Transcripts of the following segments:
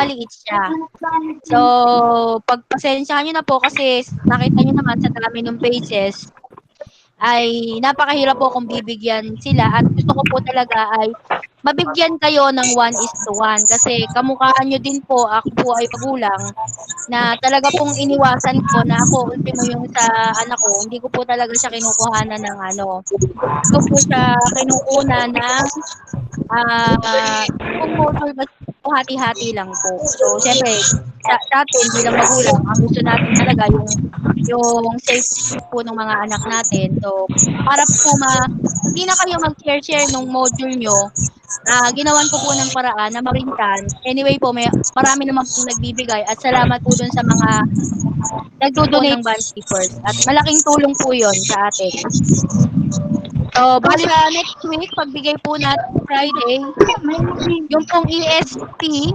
maliit siya. So, pagpasensyahan niyo na po kasi nakita niyo naman sa dami ng pages ay napakahirap po kung bibigyan sila at gusto ko po talaga ay mabigyan kayo ng 1:1 kasi kamukha niyo din po, ako po ay magulang na talaga pong iniwasan ko na ako ultimo yung sa anak ko, hindi ko po talaga siya kinukuhanan ng ano, hindi ko po siya kinukunan ng yung module basta po hati-hati lang po. So, siyempre sa'tin bilang magulang ang gusto natin talaga yung safety po ng mga anak natin. So, para po hindi na kayo mag-share-share nung module niyo, ginawan ko po ng paraan na marintan. Anyway po, marami naman pong nagbibigay at salamat po dun sa mga nagdo-donate ng bond keepers at malaking tulong po yon sa atin. So, bali sa next week, pagbigay po natin Friday, yung pong EST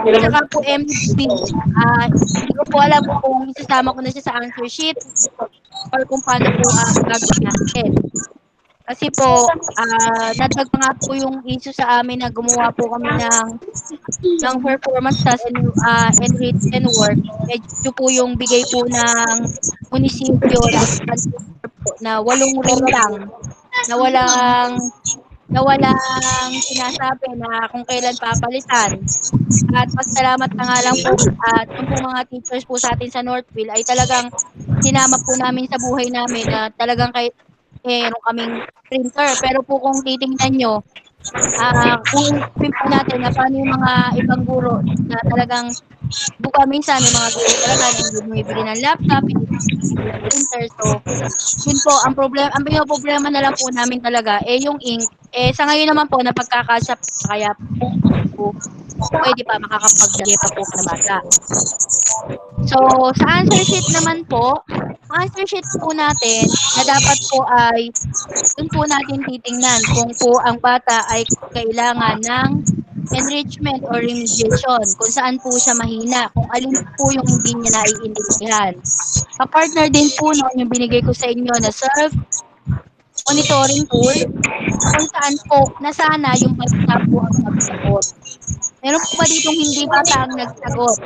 at saka po MB, hindi ko po alam kung isasama ko na siya sa answer sheet or kung paano po gagawin natin. Kasi po, nadag nga po yung issue sa amin na gumawa po kami ng performance task and written work. Medyo po yung bigay po ng munisipyo na 8 ring lang, na walang sinasabi na kung kailan papalitan. At pasalamat na nga lang po at yung pong mga teachers po sa atin sa Northville ay talagang sinama po namin sa buhay namin na talagang meron kaming printer. Pero po kung titingnan nyo, kung isipin po natin na paano yung mga ibang guro na talagang minsan may mga guro talaga na hindi bumibili ng laptop, hindi bumibili ng printer. So, yun po, ang pinoproblema na lang po namin talaga yung ink. Sa ngayon naman po, napagkakasya kaya po, pwede pa makakapaglagay pa po na bata. So, sa answer sheet naman po, ang answer sheet po natin na dapat po ay dun po natin titingnan kung po ang bata ay kailangan ng enrichment or remediation, kung saan po siya mahina, kung alin po yung hindi niya naiintindihan. Kapartner din po noon yung binigay ko sa inyo na self-monitoring tool, kung saan po na sana yung bata po ang magsagot. Meron po ba ditong hindi bata ang nagsagot?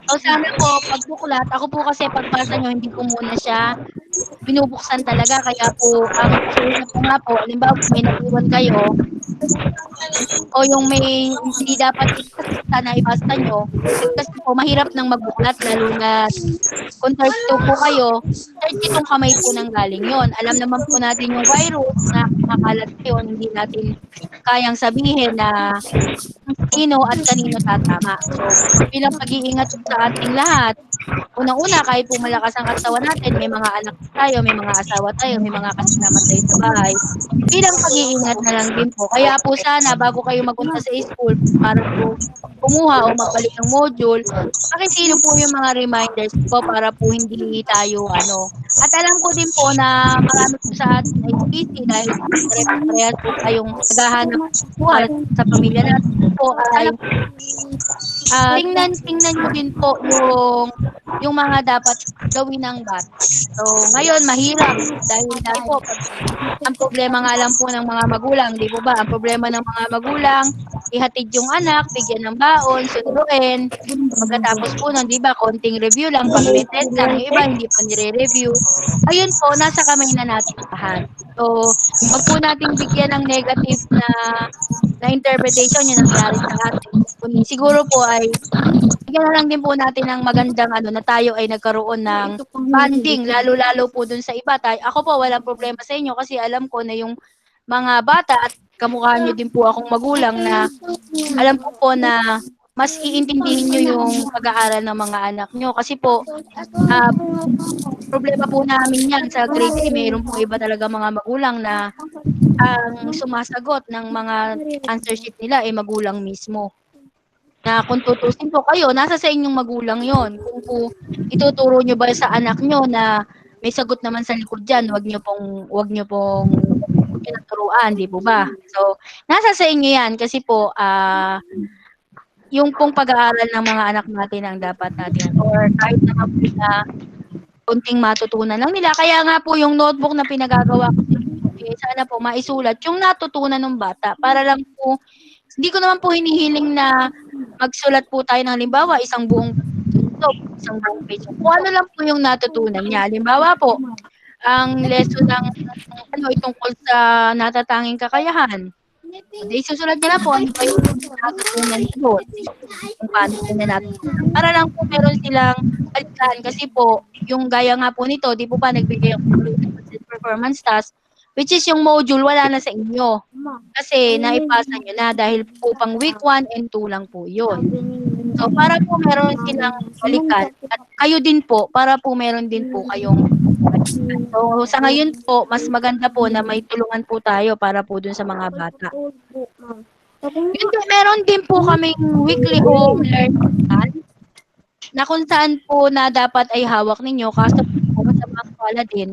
So sana po pagbuklat, ako po kasi pagbasa nyo hindi ko muna siya binubuksan talaga kaya po ang pakiusap ko nga po, halimbawa may naiwan kayo o yung may hindi dapat ibasa na ibasa nyo, kasi po mahirap nang magbuklat lalo na kung 32 po kayo, 32 kamay po nang galing yon. Alam naman po natin yung virus na kumakalat ngayon, hindi natin kayang sabihin na sino at kanino tatama. So, bilang pag-iingat sa ating lahat, unang-una, kahit po malakas ang katawan natin, may mga anak tayo, may mga asawa tayo, may mga kasama tayo sa bahay. Bilang pag-iingat na lang din po. Kaya po sana, bago kayo magpunta sa school, para po kumuha o magbalik ng module, pakisino po yung mga reminders po para po hindi tayo At alam ko din po na marami po sa atin ay busy dahil pare-parehas po tayong naghahanap para sa pamilya natin po ay tingnan nyo din po yung mga dapat gawin ng bata. So, ngayon mahirap dahil po ang problema nga lang po ng mga magulang, di po ba? Ang problema ng mga magulang, ihatid yung anak, bigyan ng baon, sunduin. Pagkatapos po nun, di ba, konting review lang, pag may test lang, yung iba hindi pa nire-review. Ayun po, nasa kamay na natin lahat. So, wag po nating bigyan ng negative na interpretation yung nangyari sa atin. Siguro po ay bigyan na lang din po natin ng magandang na tayo ay nagkaroon ng bonding, lalo-lalo po dun sa iba. Ako po, walang problema sa inyo kasi alam ko na yung mga bata at kamukha nyo din po akong magulang na alam ko po na mas iintindihin nyo yung pag-aaral ng mga anak nyo. Kasi po, problema po namin yan sa grade 3. Mayroon pong iba talaga mga magulang na ang sumasagot ng mga answer sheet nila ay magulang mismo. Na kung tutusin po kayo, nasa sa inyong magulang yon. Kung po ituturo nyo ba sa anak nyo na may sagot naman sa likod dyan, wag nyo pong pinaturuan, di po ba? So, nasa sa inyo yan kasi po, yung pong pag-aaral ng mga anak natin ang dapat natin or kahit naman po na kunting matutunan lang nila. Kaya nga po yung notebook na pinagagawa ko sana po maisulat yung natutunan ng bata para lang po, hindi ko naman po hinihiling na magsulat po tayo ng halimbawa isang buong ganito, isang buong page. Kung ano lang po yung natutunan niya. Halimbawa po, ang lesson ng ano ay tungkol sa natatanging kakayahan. Di isusulat niya lang po ano ba yung natutunan niya do'n, kung paano niya natutunan. Para lang po meron silang balikan kasi po yung gaya nga po nito, 'di po ba nagbigay ako ng performance task, which is yung module wala na sa inyo. Kasi naipasa niyo na dahil po pang week 1 and 2 lang po 'yun. So, para po meron silang balikan at kayo din po, para po meron din po kayong balikan. So, sa ngayon po, mas maganda po na may tulungan po tayo para po dun sa mga bata. Yun po, meron din po kaming weekly home learning plan na kung saan po na dapat ay hawak ninyo kaso po sa mga eskwela din,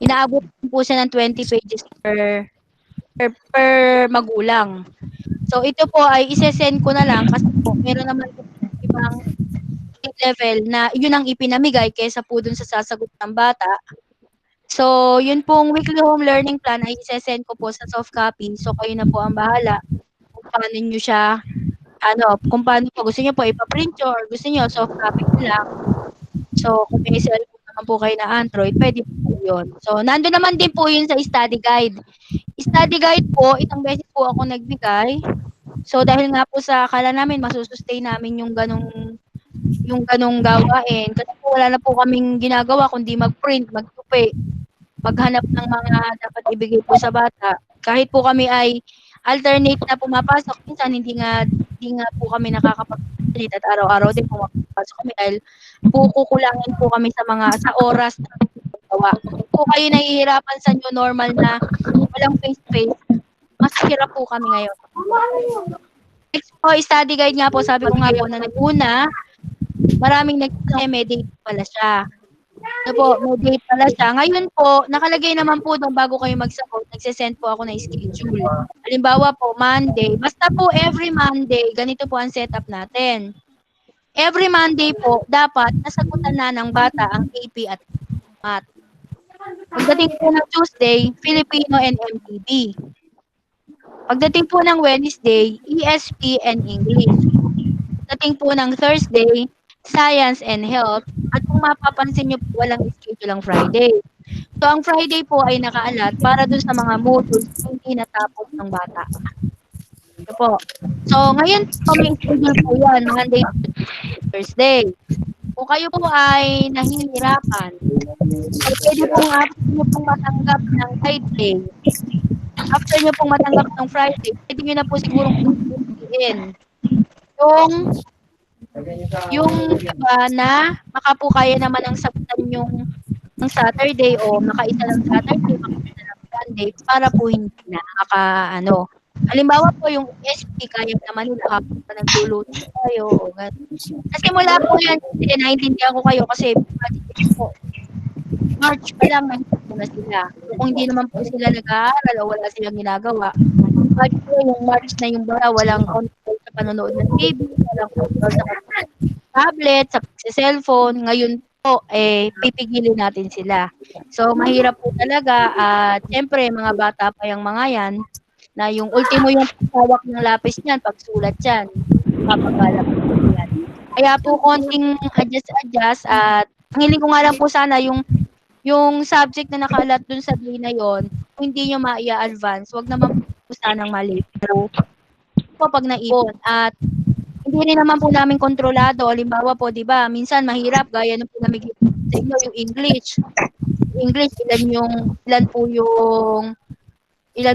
inaabot po siya ng 20 pages per magulang. So, ito po ay ise-send ko na lang kasi po meron naman po ibang level na yun ang ipinamigay kaysa po dun sa sasagot ng bata. So, yun pong weekly home learning plan ay ise-send ko po sa soft copy. So, kayo na po ang bahala kung paano niyo siya kung paano po gusto niyo po ipa-print niyo or gusto niyo soft copy na lang. So, kung may cellphone naman po kayo na Android, pwede po yun. So, nandun naman din po yun sa study guide. Study guide po, isang beses po ako nagbigay. So, dahil nga po sa akala namin masusustain namin yung ganong gawain. Kasi po wala na po kaming ginagawa kundi mag-print, magtupi, maghanap ng mga dapat ibigay po sa bata. Kahit po kami ay alternate na pumapasok, minsan hindi nga po kami nakakapag-alternate at araw-araw din pumapasok kami dahil kukulangin po kami sa oras na gawa. Kung po kayo nahihirapan sa new normal na walang face-to-face, mas hirap po kami ngayon. Next po, study guide nga po, sabi ko nga po na nag-una, maraming may date pala siya. Ano po, may date pala siya. Ngayon po, nakalagay naman po doon bago kayo magsagot, nagsesend po ako ng schedule. Halimbawa po, Monday. Basta po every Monday, ganito po ang setup natin. Every Monday po, dapat nasagutan na ng bata ang AP at Math. Pagdating po ng Tuesday, Filipino and MTB. Pagdating po ng Wednesday, ESP and English. Pagdating po ng Thursday, Science and Health. At kung mapapansin nyo po, walang schedule ang Friday. So, ang Friday po ay nakaalat para dun sa mga modules na hindi natapos ng bata. Ito po. So, ngayon po may schedule po yan, Monday to Thursday. Kung kayo po ay nahihirapan, ay pwede pong after nyo pong matanggap ng Friday, after nyo pong matanggap ng Friday, pwede nyo na po siguro in yung iba na makapukaya naman ang sagutan yung ng Saturday o makaisa ng Saturday, makaisa ng Sunday para po hindi na halimbawa po yung SP kaya naman nila habang nagluluto tayo o kasi mula po yan naintindihan ko kayo kasi po March pa lang nandito na sila. Kung hindi naman po sila nag-aaral o wala silang ginagawa, yung March na yung walang control sa panonood ng TV, walang control sa tablet, sa cellphone, ngayon po, pipigilin natin sila. So, mahirap po talaga at syempre, mga bata pa yung mga yan, na yung ultimo yung pagkawak ng lapis niyan, pagsulat yan, papagalap yan. Kaya po, konting adjust at ang hiling ko nga lang po sana yung subject na nakaalat dun sa day na yon, kung hindi nyo ma-advance, wag naman po sanang mali. Pero po pag naipon at hindi rin naman po namin kontrolado. Halimbawa po, di ba, minsan mahirap, gaya nung pinamigay sa inyo, yung English. English, ilan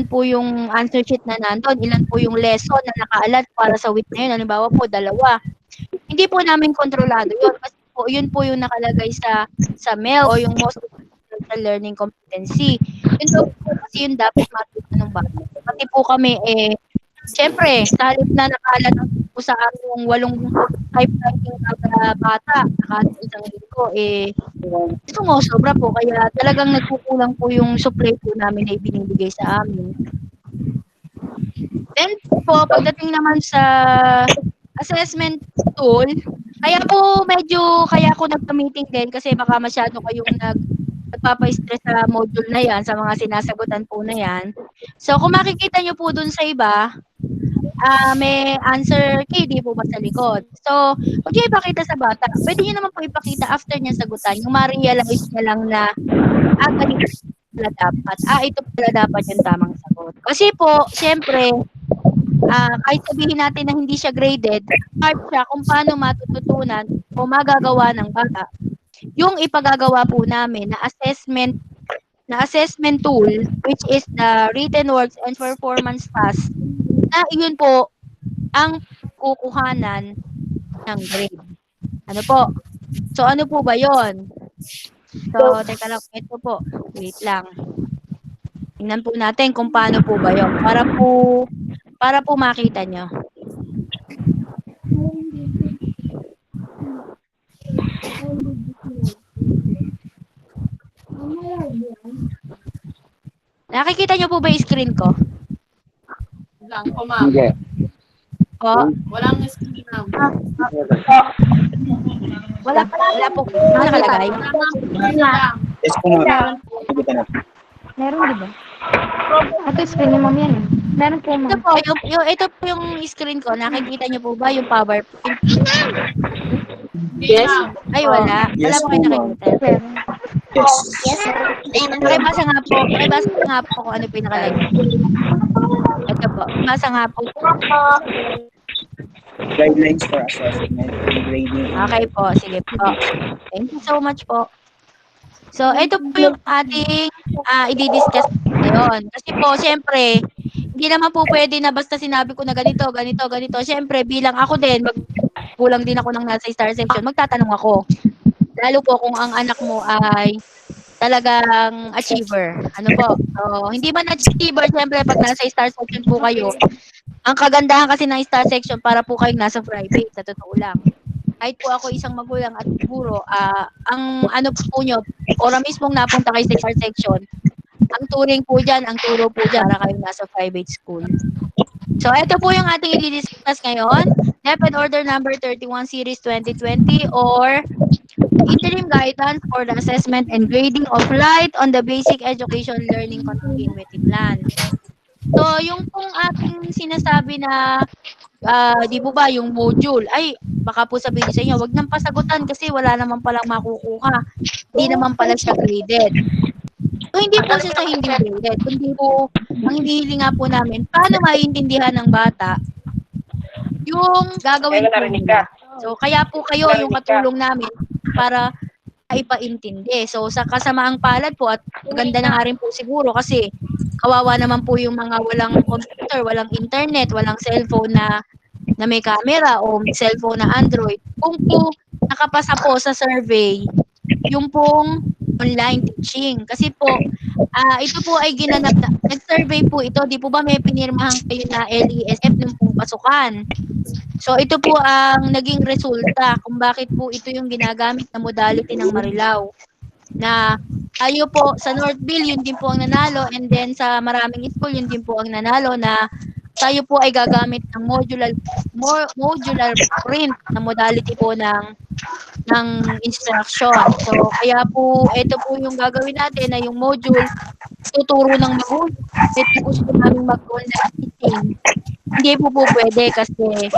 po yung answer sheet na nandun, ilan po yung lesson na nakaalat para sa week na yun. Halimbawa po, 2. Hindi po namin kontrolado yun. Kasi po, yun po yung nakalagay sa MEL o yung most learning competency. Yun po kasi yung dapat matuto ng bata. Pati po kami, siyempre, sa halip na nakalat po sa atong 8 typewriting kada bata, nakalat isang linggo, sobra po. Kaya talagang nagkukulang po yung supply po namin na ibinibigay sa amin. Then po, pagdating naman sa assessment tool, kaya ako nagka-meeting din kasi baka masyado kayong nagpapa-stress sa module na yan, sa mga sinasagutan po na yan. So, kung makikita nyo po dun sa iba, may answer key, di po ba sa likod? So, huwag niyo ipakita sa bata. Pwede niyo naman po ipakita after niya sagutan, yung ma-realize niya lang na, ganito pala dapat. Ito pala dapat yung tamang sagot. Kasi po, siyempre, kahit sabihin natin na hindi siya graded, part siya kung paano matututunan o magagawa ng bata yung ipagagawa po namin na assessment tool, which is the written works and performance task, na iyon po ang kukuhanan ng grade. Ano po? So, ano po ba yon? So, teka lang, ito po. Wait lang. Tingnan po natin kung paano po ba yon. Para po makita nyo. Nakikita nyo po ba yung screen ko? Lang po, ma'am. Hindi. Po? Walang screen, ma'am. Wala po. Nakalagay? Yes po ma'am. Sagutan na. Meron, di ba? Ito screen ni ma'am yan eh. Meron po, Ito ma'am. po, ito po yung screen ko. Nakikita nyo po ba yung PowerPoint? Yes. Ay, wala. Wala Yes po kayo po, ma'am. nakikita. Meron. Yes. Pakibasa nga po. Pakibasa nga po kung ano pinakalagay. Ito po. Basa nga po. Guidelines for assessment and grading. Okay po. Sige po. Thank you so much po. So, ito po yung ating i-discuss ngayon. Kasi po, siyempre, hindi naman po pwede na basta sinabi ko na ganito, ganito, ganito. Siyempre, bilang ako din, kulang din ako ng nasa star section, magtatanong ako. Lalo po kung ang anak mo ay talagang achiever. Ano po? So, hindi man achiever, siyempre, pag nasa star section po kayo, ang kagandahan kasi ng star section para po kayong nasa private, sa totoo lang. Kahit po ako isang magulang at siguro, ang ano po nyo, ora mismong napunta kayo sa star section, ang turing po dyan, ang turo po dyan, para kayo nasa private school. So, ito po yung ating i-discuss ngayon. DepEd Order number 31 Series 2020 or Interim Guidance for the Assessment and Grading of Light on the Basic Education Learning Continuity Plan. So, yung pong ating sinasabi na, di po ba, yung module, ay, baka po sabihin sa inyo, wag nang pasagutan kasi wala naman palang makukuha. Hindi naman pala siya graded. So, hindi po siya sa hindi graded. Kundi po, ang hinihiling nga po namin, paano maiintindihan ng bata yung gagawin po nila. So, kaya po kayo yung katulong namin para ipaintindi. So, sa kasamaang palad po at maganda na nga rin po siguro kasi kawawa naman po yung mga walang computer, walang internet, walang cellphone na may camera o cellphone na Android. Kung po nakapasa po sa survey, yung pong online teaching. Kasi po, ito po ay ginanap na, nag-survey po ito, di po ba may pinirmahan kayo na LESF ng pong pasukan. So, ito po ang naging resulta kung bakit po ito yung ginagamit na modality ng Marilao. Na tayo po sa Northville, yun din po ang nanalo, and then sa maraming school, yun din po ang nanalo na tayo po ay gagamit ng modular print na modality po ng instruction. So, kaya po, ito po yung gagawin natin na yung module, tuturo ng magulang. Ito po gusto namin mag-online teaching. Hindi po pwede kasi,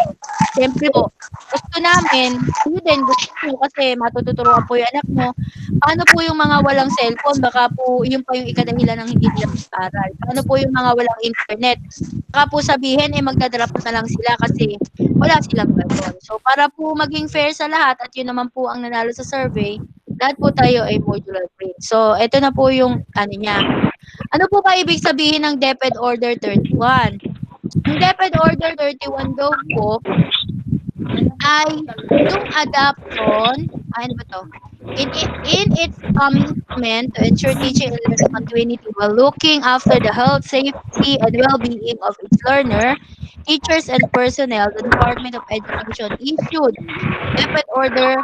siyempre po, gusto namin, yun din, gusto po kasi matututuruan po yung anak mo. Paano po yung mga walang cellphone? Baka po, yun pa yung ikadahilan ng hindi nila mag-aral. Paano po yung mga walang internet? Baka po sabihin, magdadrop na lang sila kasi wala silang gano'n. So, para po maging fair sa lahat at yun naman po ang nanalo sa survey, lahat po tayo ay modular print. So, ito na po yung niya. Ano po ba ibig sabihin ng DepEd Order 31? Yung DepEd Order 31 daw po ay yung adoption, ano ba to? In its commitment to ensure teaching and learning continuity while looking after the health, safety, and well-being of its learner, teachers, and personnel, the Department of Education issued DepEd Order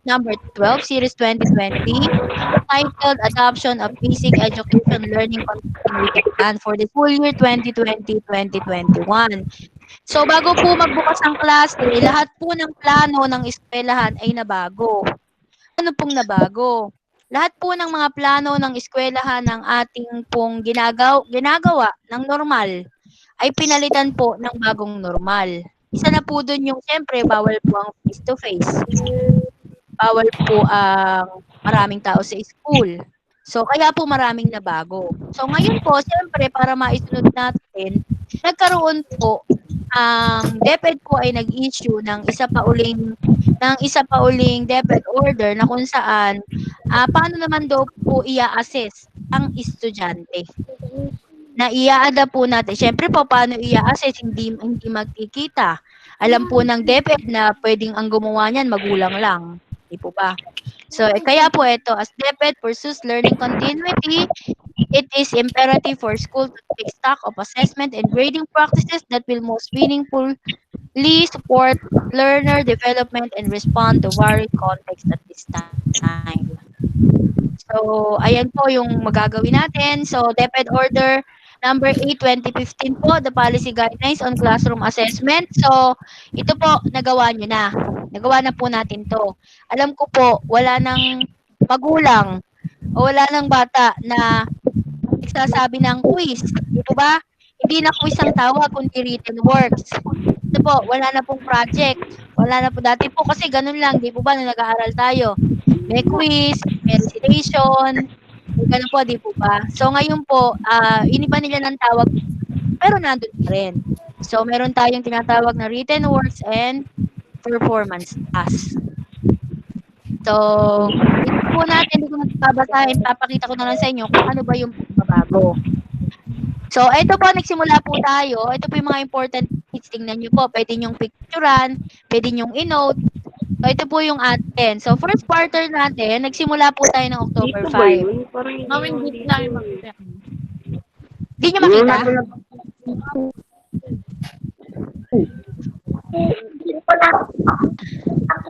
number 12, Series 2020, titled Adoption of Basic Education Learning Continuity Plan for the school year 2020-2021. So, bago po magbukas ang klase, lahat po ng plano ng eskwelahan ay nabago. Ano pong nabago? Lahat po ng mga plano ng eskwelahan ng ating pong ginagawa ng normal ay pinalitan po ng bagong normal. Isa na po dun yung siyempre bawal po ang face-to-face. Bawal po ang maraming tao sa school. So, kaya po maraming nabago. So, ngayon po, siyempre, para maisunod natin, nagkaroon po, ang DepEd po ay nag-issue ng isa pa uling DepEd order na kung saan, paano naman daw po i-assess ang estudyante. Na i-a-adapt po natin. Siyempre po, paano i-assess? Hindi magkikita. Alam po ng DepEd na pwedeng ang gumawa niyan, magulang lang. Di po ba? So, kaya po ito, as DepEd pursues learning continuity, it is imperative for school to take stock of assessment and grading practices that will most meaningfully support learner development and respond to varied contexts at this time. So, ayan po yung magagawin natin. So, DepEd Order number 8, 2015 po, the policy guidelines on classroom assessment. So, ito po, nagawa nyo na. Nagawa na po natin to. Alam ko po, wala nang magulang o wala nang bata na nagsasabi ng quiz. Ito ba? Hindi na quiz ang tawag, kundi written works. Ito po, wala na pong project. Wala na po. Dati po kasi ganun lang, di po ba, na nag-aaral tayo. May quiz, may recitation, ganun po, di po ba? So, ngayon po, iniba nila ng tawag, pero nandun pa rin. So, meron tayong tinatawag na written works and performance task. So, ito po natin, hindi ko babasahin, papakita ko na lang sa inyo kung ano ba yung pagbabago. So, ito po, nagsimula po tayo. Ito po yung mga important things. Tingnan nyo po, pwede nyong picturean, pwede nyong i-note. So, ito po yung atin. So, first quarter natin, nagsimula po tayo ng October 5. Mami, hindi namin makita. Hindi nyo makita?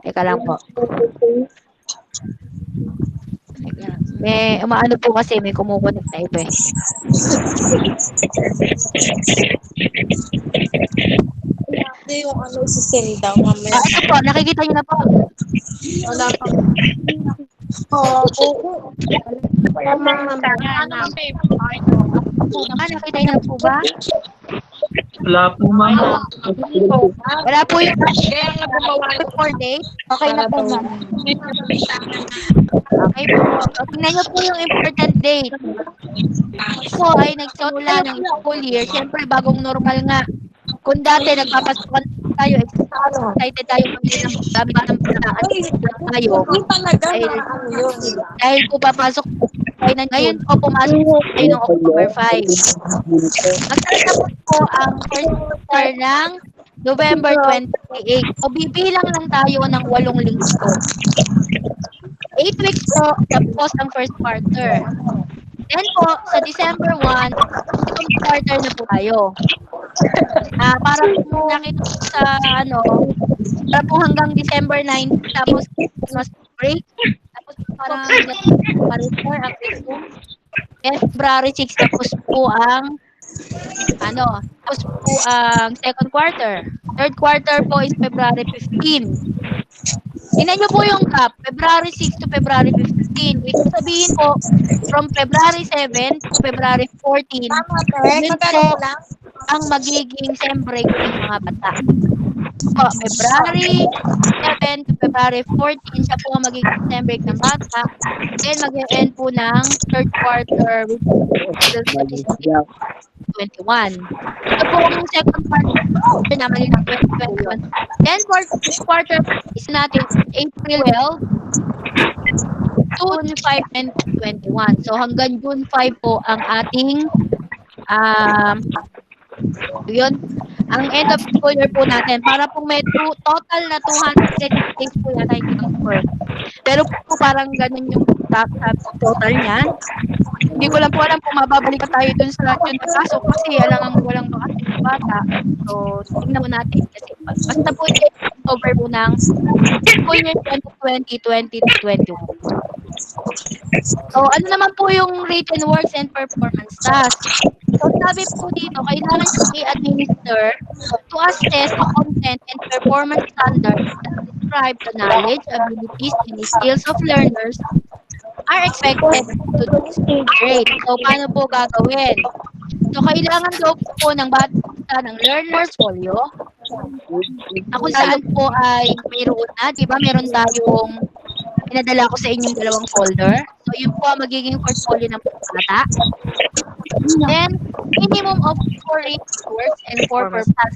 Teka lang po. May umaano po kasi, may kumukunik na ito eh. Hindi yung ano, sisend daw mamaya. Ito po, nakikita nyo na po. Wala pa. Oo. Nakita nyo na po ba? Wala po, ma'am. Wala po yung Kaya nga gumawa ng 4 days. Okay na po, ma'am. Okay po. So, tingnan nyo po yung important date. Ito ay nagsimula ng school year. Siyempre, bagong normal nga. Kung dati nagpapasukan tayo, excited tayo ng dami ng tayo. Hindi talaga Ay, na ano yun, di ba? dahil po papasok tayo na ngayon po pumasok tayo ng October 5. Magtatapos po ang first quarter ng November 28. So, bibilang lang tayo ng 8 linggo. 8 weeks po, tapos ang first quarter. Then po, sa December 1, second quarter na po tayo. Para po nakita po sa para po hanggang December 9, tapos Christmas break, tapos parang January 4 ang Christmas. Then February 6, tapos po ang tapos po ang second quarter. Third quarter po is February 15. Tingnan nyo po yung gap, February 6 to February 15. Ito sabihin po, from February 7 to February 14, Tama, te. yun Magkano po lang? ang magiging sem break ng mga bata. Po, February 7 to February 14, siya po ang magiging sem break ng bata. Then mag-end po ng third quarter, which is 21. Ito po ang second quarter na magiging 2021. Then fourth quarter is natin April 12, June 5, and 21. So hanggang June 5 po ang ating yun, ang end of school year po natin. Para po may total na 200 days po yata yung course. Pero po parang ganun yung total niyan. Hindi ko lang po alam kung mababalik pa tayo dun sa June na kaso kasi alangang walang bakasyon ng bata. So, tingnan mo natin. Kasi basta po yung October po ng school year 2020-2021. So, ano naman po yung written works and performance tasks? So, sabi po dito, kailangan siyang i-administer to assess the content and performance standards that describe the knowledge, abilities, and skills of learners are expected to this grade. So, paano po gagawin? So, kailangan daw po ng pumunta ng Learner's Folio na kung saan po ay mayroon na, di ba? Meron tayong pinadala ko sa inyong dalawang folder. So, yun po ang magiging portfolio ng bata. Then, minimum of 4 hours and 4 purposes.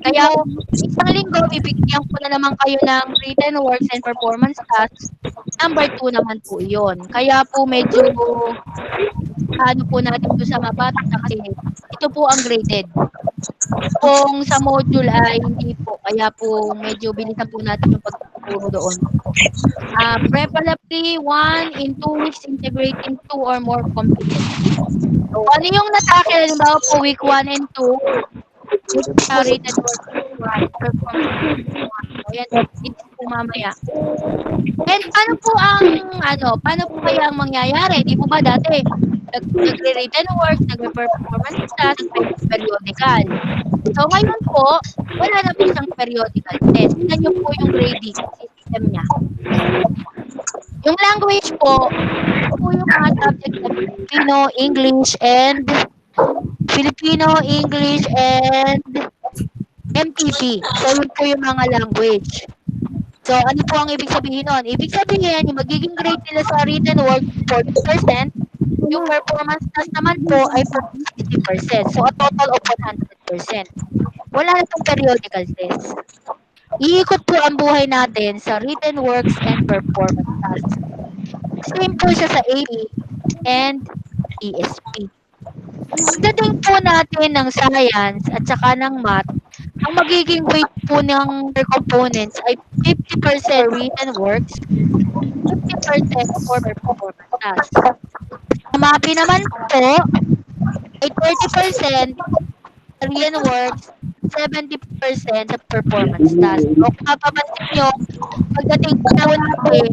Kaya, isang linggo, bibigyan ko na naman kayo ng written works and performance tasks. Number 2 naman po yun. Kaya po medyo, ano po natin po sa mabata kasi ito po ang graded. Kung sa module ay hindi po, kaya po medyo bilisan po natin yung pagtuturo doon. Preferably 1 in 2 weeks integrating 2 or more competencies. So, ano yung natakil? Halimbawa po week 1 and 2, rated work performance. So, yan, dito po mamaya. And paano po kaya ang mangyayari? Di po ba dati, nagre-written works, nagre-performance task, periodical. So, ngayon po, wala na po siyang periodical test. Tignan niyo po yung grading system niya. Yung language po yung mga subject na Filipino, English, and MTP. So, yun po yung mga language. So, ano po ang ibig sabihin nun? Ibig sabihin, yung magiging grade nila sa written work, 40%. Yung performance test naman po ay 50%. So, a total of 100%. Wala na pong periodical test. Iikot po ang buhay natin sa written works and performance tasks. Same po siya sa AP and ESP. Pagdating po natin ng science at saka ng math, ang magiging weight po ng their components ay 50% written works, 50% for performance tasks. Ang MAPI naman po ay 30% written works, 70% sa performance task. O kung mapapansin nyo, pagdating po natin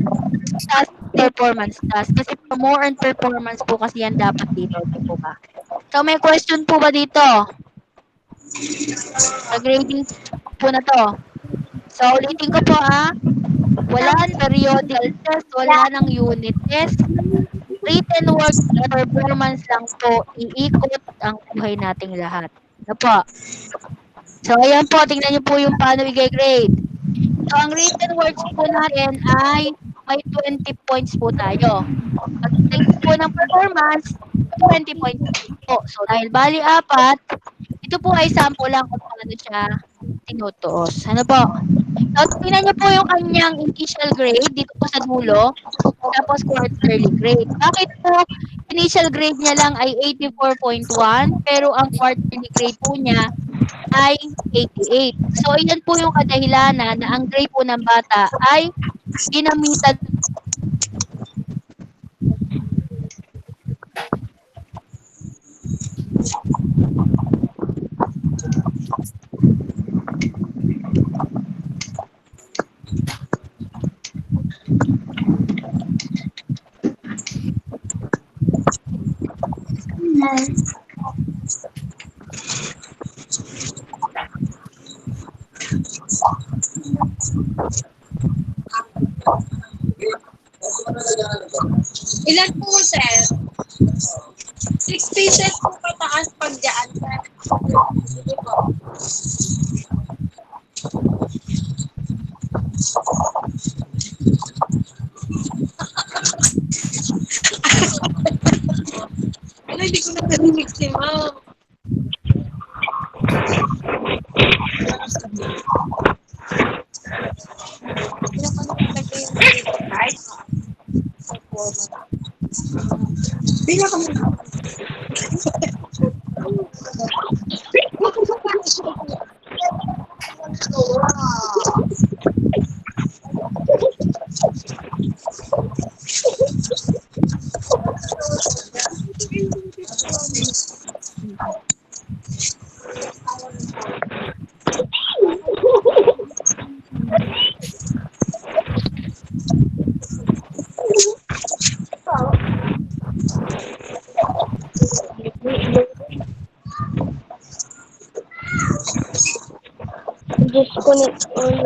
task performance task. Kasi for more on performance po kasi yan dapat dito. Di po ba? So, may question po ba dito? Sa grading po na to. So, ulitin ko po wala ng periodical test, wala ng unit test. Written work at performance lang po, iikot ang buhay nating lahat. Ano po? So, ayan po, tingnan niyo po yung paano i-grade. So, ang written works po natin ay may 20 points po tayo. Pagdating po ng performance, 20 points po. So, dahil bali 4, ito po ay sample lang kung paano siya tinutuos. Ano po? So, tingnan niyo po yung kanyang initial grade dito po sa dulo, tapos quarterly grade. Bakit po initial grade niya lang ay 84.1, pero ang quarterly grade po niya ay 88. So, iyan po yung kadahilanan na ang grade po ng bata ay ginamitan Ilan po, sir? 6 pieces po pataas pag dyan, sir. Sige po. Ano, hindi ko narinig si ma'am. Bila kami. Disconnect ulit.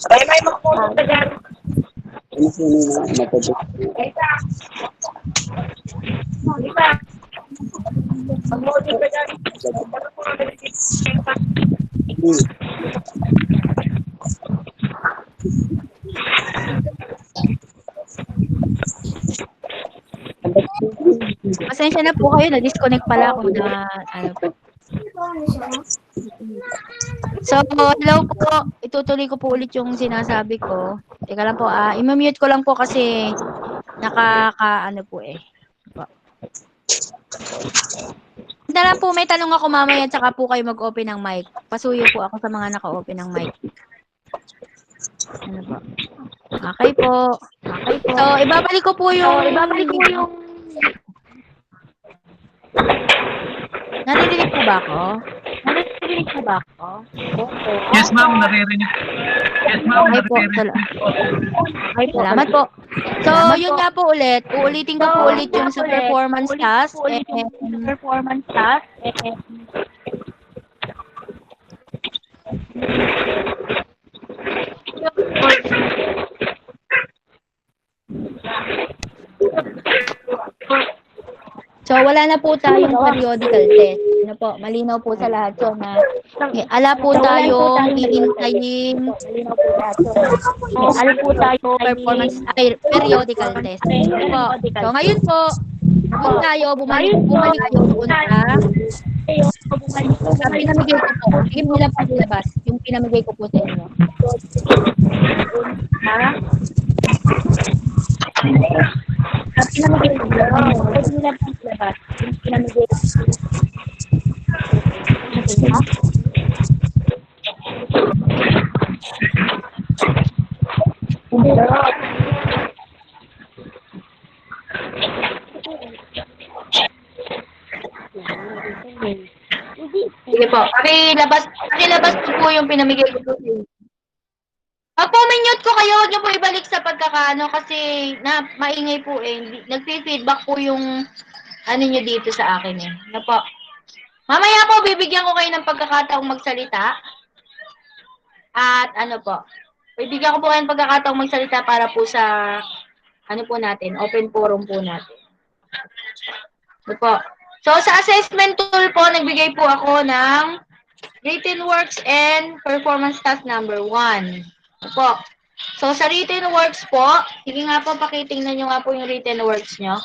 May magpunta dyan. Pasensya na po kayo, na-disconnect pala ako na ano po. So, hello po. Itutuloy ko po ulit yung sinasabi ko. Teka lang po, i-mute ko lang po kasi ano po eh. Hindi lang po, may tanong ako mamaya tsaka po kayo mag-open ng mic. Pasuyo po ako sa mga naka-open ng mic. Ano po? Okay po. So, ibabalik ko po yung Naririnig po ba ako? Yes, ma'am, naririnig. Yes, ma'am, Okay po. Salamat po. So, yun nga po ulit. Uulitin ko po ulit yung sa performance task. So, wala na po tayong periodical test. Ano po, malinaw po sa lahat so na ala po tayong iintayin performance periodical test. Ano po. So, ngayon po, bumalik kayo doon sa pinamigay ko po. Sige mo lang paglabas yung pinamigay ko po sa inyo. Sige po. Pakilabas po yung pinamigay ko po sa inyo. Pag po minute ko kayo, huwag niyo po ibalik sa pagkakaano kasi maingay po eh. Nagpi-feedback po yung ano niyo dito sa akin eh. Ano po? Mamaya po, bibigyan ko kayo ng pagkakataong magsalita. At ano po, bibigyan ko po kayo ng pagkakataong magsalita para po sa ano po natin, open forum po natin. Ano po? So, sa assessment tool po, nagbigay po ako ng written works and performance task number 1. Po. So, sa written works po, sige nga po, pakitingnan nyo nga po yung written works nyo.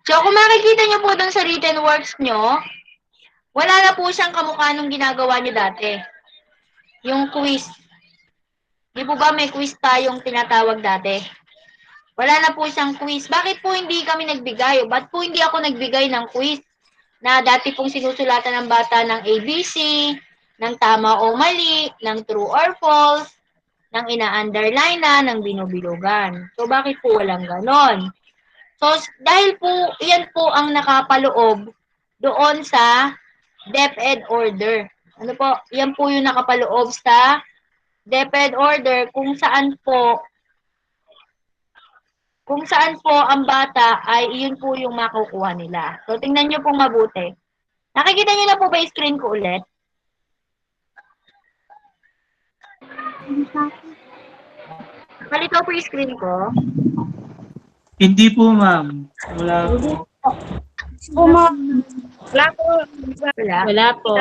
So, kung makikita nyo po dun sa written works nyo, wala na po siyang kamukha nung ginagawa nyo dati. Yung quiz. Di po ba may quiz tayong tinatawag dati? Wala na po siyang quiz. Bakit po hindi kami nagbigay? O ba't po hindi ako nagbigay ng quiz? Na dati pong sinusulatan ng bata ng ABC, ng tama o mali, ng true or false, ng ina-underline na, ng binubilugan. So, bakit po walang ganon? So, dahil po, yan po ang nakapaloob doon sa DepEd order. Ano po? Yan po yung nakapaloob sa DepEd order kung saan po ang bata ay iyon po yung makukuha nila. So, tingnan nyo pong mabuti. Nakikita nyo na po ba yung screen ko ulit? Kalito po yung screen ko. Hindi po, ma'am. Wala po. Wala po.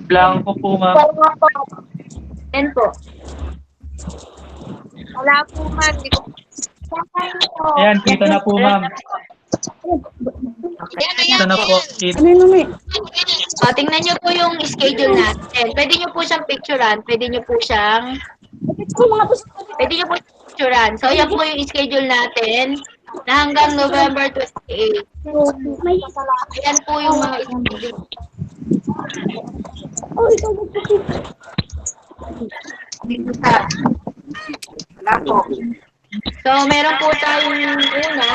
Blanco po, ma'am. Yan po. Wala po man. Ayan, kita na po, ma'am. Kita na po. Tingnan nyo po yung schedule natin. Pwede nyo po siyang picturean. Pwede nyo po siyang picturean. So, yan po yung schedule natin na hanggang November 28. Ayan po yung mga schedule. Wala po. So, meron po tayong una.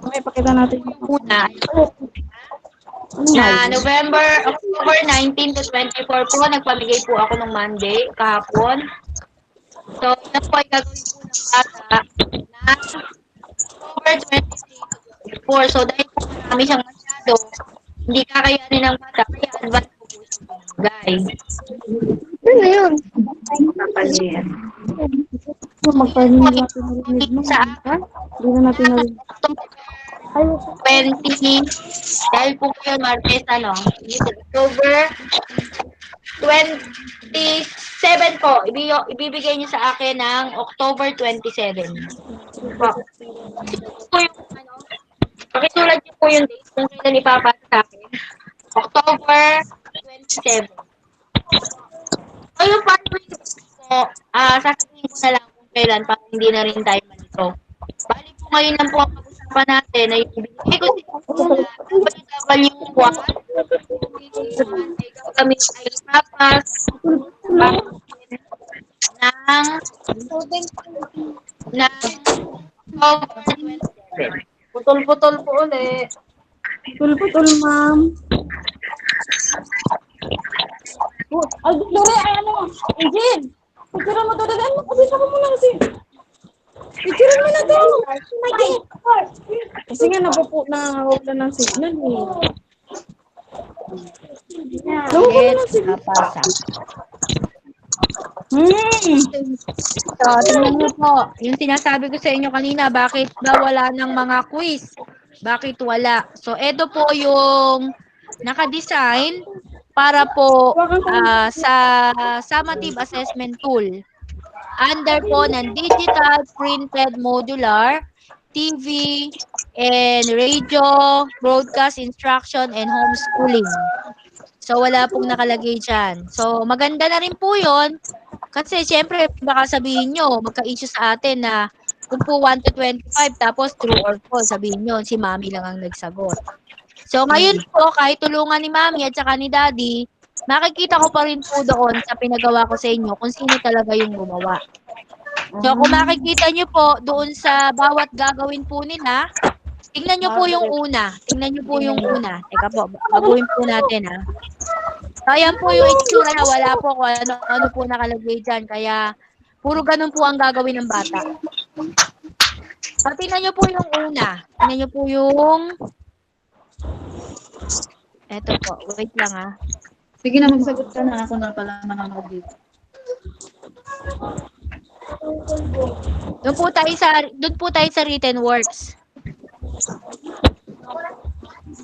Okay, pakita natin yung Una. Na October 19 to 24 po, nagpamigay po ako ng Monday, kahapon. So, ito po ay gagawin po ng bata na October 23 to 24. So, dahil po marami siyang masyado, hindi kakayanin ng bata, kaya advance ko po siya guys. Ano yun? Kapalian. Magpahinga natin narinig mo. Sa Ha? Hindi na natin narinig. October 20, dahil po ngayon Martes, October 27 po, ibibigay niyo sa akin ng October 27. Po. Pakisulat niyo po yung date kung kailan ipapasa sa akin. October 27. So yung following days po, sasabihin ko na lang kung kailan para hindi na rin tayo malito. Bali po ngayon lang po ang pag-usapan natin ay ibigay ko sa WW1 ay gagamit ay ipapas ng October 27. Putol-putol po ulit. Putol-putol, ma'am. Ay, Lore, ay ano? Engine! Picture mo to. Ano? Pabisa mo muna kasi. Picture mo na to. Kasi nga nawala ng signal eh. Yes, napasa. So, tingnan niyo po, yung sinasabi ko sa inyo kanina, bakit ba wala ng mga quiz? Bakit wala? So, ito po yung naka-design para po sa summative assessment tool. Under po ng digital, printed, modular, TV, and radio, broadcast instruction, and homeschooling. So, wala pong nakalagay dyan. So, maganda na rin po yun. Kasi, syempre, baka sabihin nyo, magka-issue sa atin na kung po 1 to 25, tapos true or false, sabihin nyo, si Mami lang ang nagsagot. So, ngayon po, kahit tulungan ni Mami at saka ni Daddy, makikita ko pa rin po doon sa pinagawa ko sa inyo kung sino talaga yung gumawa. So, kung makikita nyo po doon sa bawat gagawin po nila, tingnan nyo po yung una. Teka po, baguhin po natin ha. So, ayan po yung itsura na wala po kung ano po nakalagay dyan. Kaya, puro ganun po ang gagawin ng bata. So, tingnan nyo po yung una. Tingnan nyo po yung... Eto po, wait lang ha. Sige na, magsagot ka na. Ako na pala mananood dito. Doon po tayo sa written works.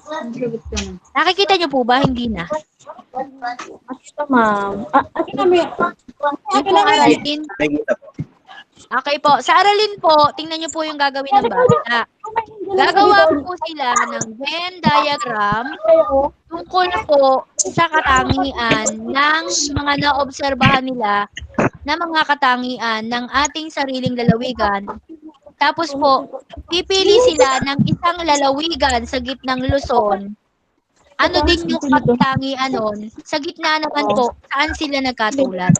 Magsagot ka na. Nakikita nyo po ba? Hindi na. Ito, ma'am. Akin na, may... Yung po aralin. Nakikita po. Okay po. Sa aralin po, tingnan nyo po yung gagawin ng bata. Gagawa po sila ng Venn diagram tungkol po sa katangian ng mga naobserbahan nila na mga katangian ng ating sariling lalawigan. Tapos po, pipili sila ng isang lalawigan sa gitnang Luzon. Ano din yung katangian nun? Sa gitna naman po, saan sila nagkatulad?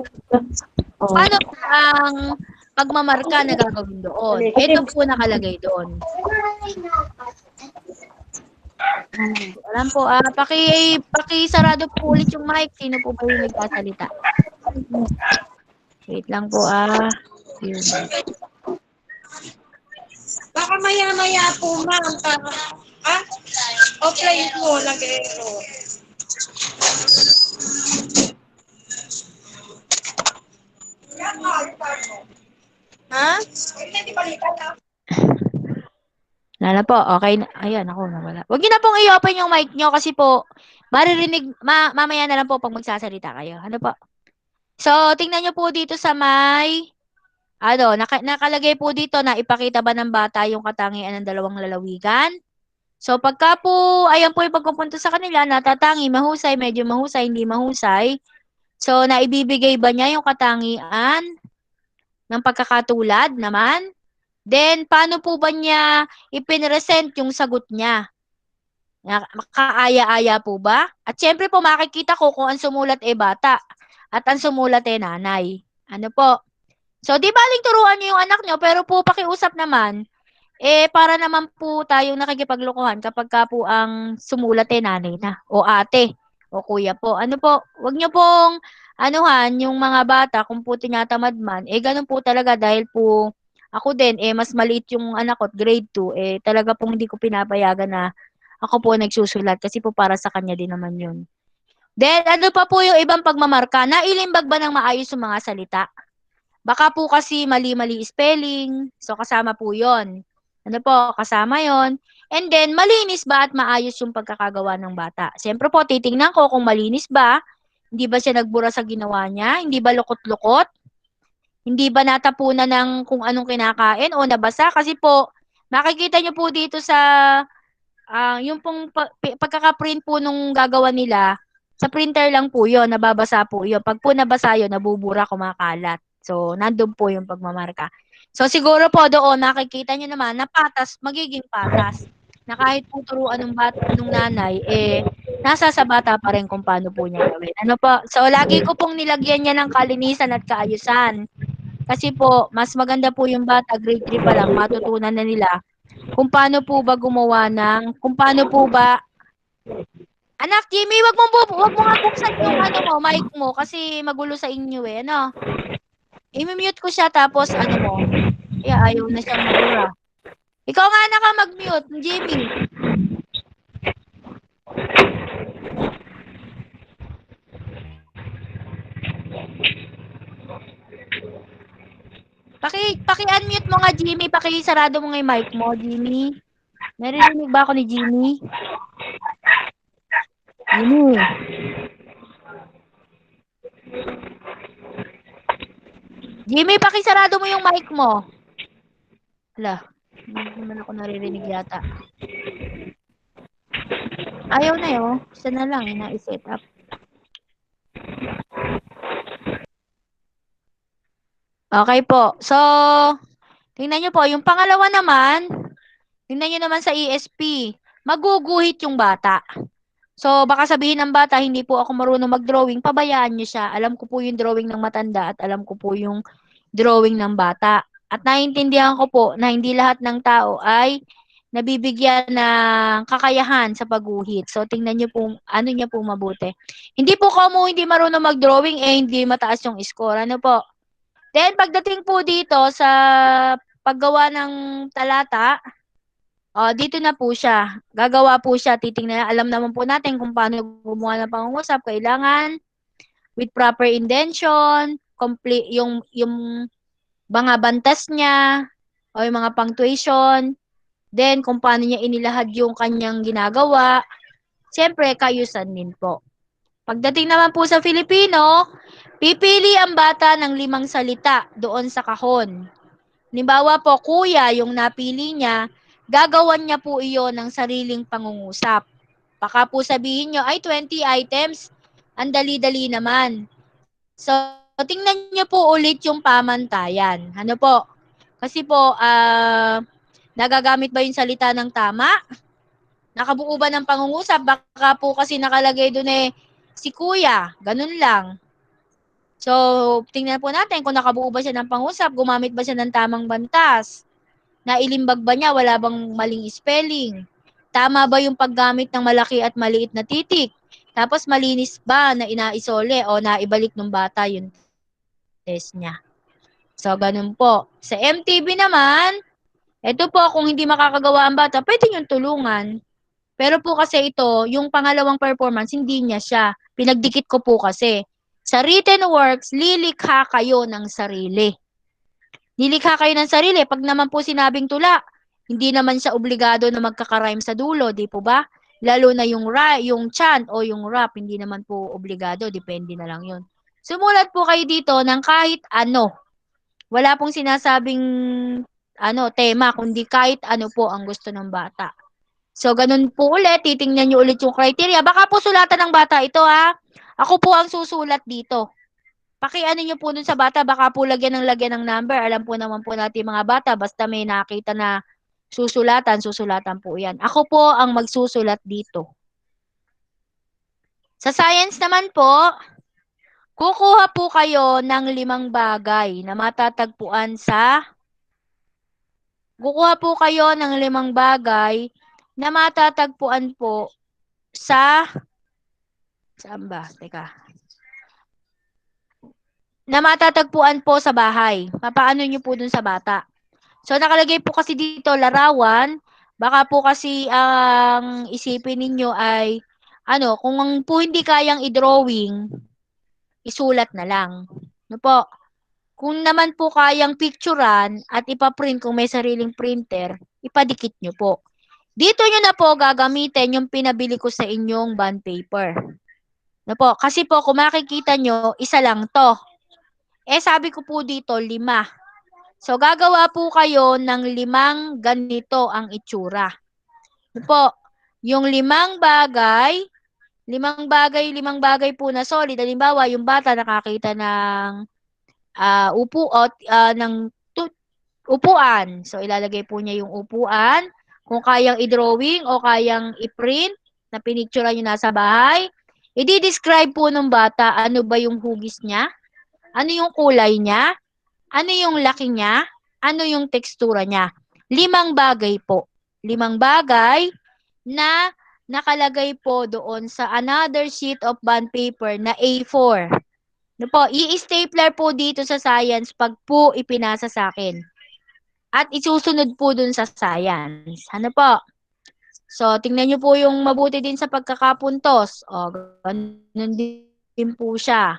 Paano ang pagmamarka na gagawin doon? Ito po nakalagay doon. Alam po, pakisarado po ulit yung mic. Sino po ba yung nagsasalita? Wait lang po, Yun. Baka maya-maya po, ma'am. Offline po, lagay ito. Ha? Wala po, okay na. Ayan, ako nawala. Huwag niyo na pong i-open yung mic niyo kasi po, maririnig, mamaya na lang po pag magsasalita kayo. Ano po? So, tingnan niyo po dito sa may, nakalagay po dito na ipakita ba ng bata yung katangian ng dalawang lalawigan. So, pagka po, ayan po yung pagpupunta sa kanila, natatangi, mahusay, medyo mahusay, hindi mahusay. So, naibibigay ba niya yung katangian ng pagkakatulad naman? Then, paano po ba niya ipinresent yung sagot niya? Makaaya-aya po ba? At syempre po, makikita ko kung ang sumulat bata at ang sumulat nanay. Ano po? So, di baling turuan niyo yung anak niyo, pero po pakiusap naman, para naman po tayong nakikipaglokohan kapag ka po ang sumulat nanay na, o ate, o kuya po. Ano po? Huwag niyo pong anuhan yung mga bata kung po tinatamad man. Ganun po talaga dahil po ako din, mas maliit yung anak ko, grade 2, talaga pong hindi ko pinapayagan na ako po nagsusulat kasi po para sa kanya din naman yun. Then, ano pa po yung ibang pagmamarka? Nailimbag ba ng maayos yung mga salita? Baka po kasi mali-mali spelling. So, kasama po yon. Ano po, kasama yon. And then, malinis ba at maayos yung pagkakagawa ng bata? Siyempre po, titingnan ko kung malinis ba. Hindi ba siya nagbura sa ginawa niya? Hindi ba lukot-lukot? Hindi ba natapunan ng kung anong kinakain o nabasa? Kasi po, makikita nyo po dito sa yung pong pagkaka-print po nung gagawa nila, sa printer lang po yun, nababasa po yun. Pag po nabasa yun, nabubura, kumakalat. So, nandun po yung pagmamarka. So, siguro po doon, nakikita nyo naman na patas, magiging patas. Na kahit po turuan nung nanay, nasa sa bata pa rin kung paano po niya gawin. Ano po? So, lagi ko pong nilagyan niya ng kalinisan at kaayusan. Kasi po, mas maganda po yung bata, grade 3 pa lang, matutunan na nila kung paano po ba gumawa ng, kung paano po ba, anak, Jimmy, wag mo nga buksan yung ano mo, mic mo, kasi magulo sa inyo ano. I-mute ko siya, tapos ano mo, ayaw na siyang mabura. Ikaw nga na ka mag-mute, Jimmy. Paki-unmute mo nga, Jimmy. Paki-sarado mo nga yung mic mo, Jimmy. Naririnig ba ako ni Jimmy? Jimmy. Jimmy, paki-sarado mo yung mic mo. Hala, hindi naman ako naririnig yata. Ayaw na yun. Isa na lang, na-set up. Okay po. So, tingnan nyo po. Yung pangalawa naman, tingnan nyo naman sa ESP. Maguguhit yung bata. So, baka sabihin ng bata, hindi po ako marunong mag-drawing. Pabayaan nyo siya. Alam ko po yung drawing ng matanda at alam ko po yung drawing ng bata. At naiintindihan ko po na hindi lahat ng tao ay nabibigyan ng kakayahan sa pagguhit. So, tingnan nyo po, ano niya po mabuti. Hindi po kamo hindi marunong mag-drawing, hindi mataas yung score. Ano po? Then, pagdating po dito sa paggawa ng talata, dito na po siya. Gagawa po siya. Titingnan. Alam naman po natin kung paano gumawa ng pangungusap. Kailangan with proper indention, complete yung mga bantas niya o yung mga punctuation. Then, kung paano niya inilahad yung kanyang ginagawa. Siyempre, kayusan din po. Pagdating naman po sa Filipino, pipili ang bata ng 5 salita doon sa kahon. Halimbawa po, kuya, yung napili niya, gagawan niya po iyon ng sariling pangungusap. Baka po sabihin niyo, ay 20 items, ang dali-dali naman. So, tingnan niyo po ulit yung pamantayan. Ano po? Kasi po, nagagamit ba yung salita ng tama? Nakabuo ba ng pangungusap? Baka po kasi nakalagay doon si kuya. Ganun lang. So, tingnan po natin kung nakabuo ba siya ng pangusap, gumamit ba siya ng tamang bantas, nailimbag ba niya, wala bang maling spelling, tama ba yung paggamit ng malaki at maliit na titik, tapos malinis ba na inaisole o naibalik ng bata yung test niya. So, ganun po. Sa MTB naman, ito po, kung hindi makakagawa ang bata, pwede niyong tulungan. Pero po kasi ito, yung pangalawang performance, hindi niya siya. Pinagdikit ko po kasi. Sa written works, lilikha kayo ng sarili. Lilikha kayo ng sarili. Pag naman po sinabing tula, hindi naman siya obligado na magkaka-rhyme sa dulo, di po ba? Lalo na yung chant o yung rap, hindi naman po obligado, depende na lang yun. Sumulat po kayo dito ng kahit ano. Wala pong sinasabing tema, kundi kahit ano po ang gusto ng bata. So, ganun po ulit, titingnan nyo ulit yung criteria. Baka po sulatan ng bata ito, ha? Ako po ang susulat dito. Pakiano nyo po dun sa bata, baka po lagyan ng number. Alam po naman po natin mga bata, basta may nakita na susulatan po yan. Ako po ang magsusulat dito. Sa science naman po, kukuha po kayo ng 5 bagay na matatagpuan sa po sa saan ba? Teka. Na matatagpuan po sa bahay. Papaano nyo po dun sa bata. So, nakalagay po kasi dito, larawan, Baka po kasi ang isipin ninyo ay ano, kung po hindi kayang i-drawing, isulat na lang. No po? Kung naman po kayang picturean at ipaprint kung may sariling printer, ipadikit nyo po. Dito nyo na po gagamitin yung pinabili ko sa inyong bond paper. No po? Kasi po kung makikita nyo, isa lang to. Sabi ko po dito, 5. So, gagawa po kayo ng 5 ganito ang itsura. Ano po? Yung 5 bagay po na solid. Halimbawa, yung bata nakakita ng upuan. So, ilalagay po niya yung upuan. Kung kayang i-drawing o kayang i-print na pinicture nyo nasa bahay, i-describe po ng bata ano ba yung hugis niya, ano yung kulay niya, ano yung laki niya, ano yung tekstura niya. 5 bagay po. 5 bagay na nakalagay po doon sa another sheet of bond paper na A4. No po, i-stapler po dito sa science pag po ipinasa sa akin. At isusunod po dun sa science. Ano po? So, tingnan nyo po yung mabuti din sa pagkakapuntos. O, ganun din po siya.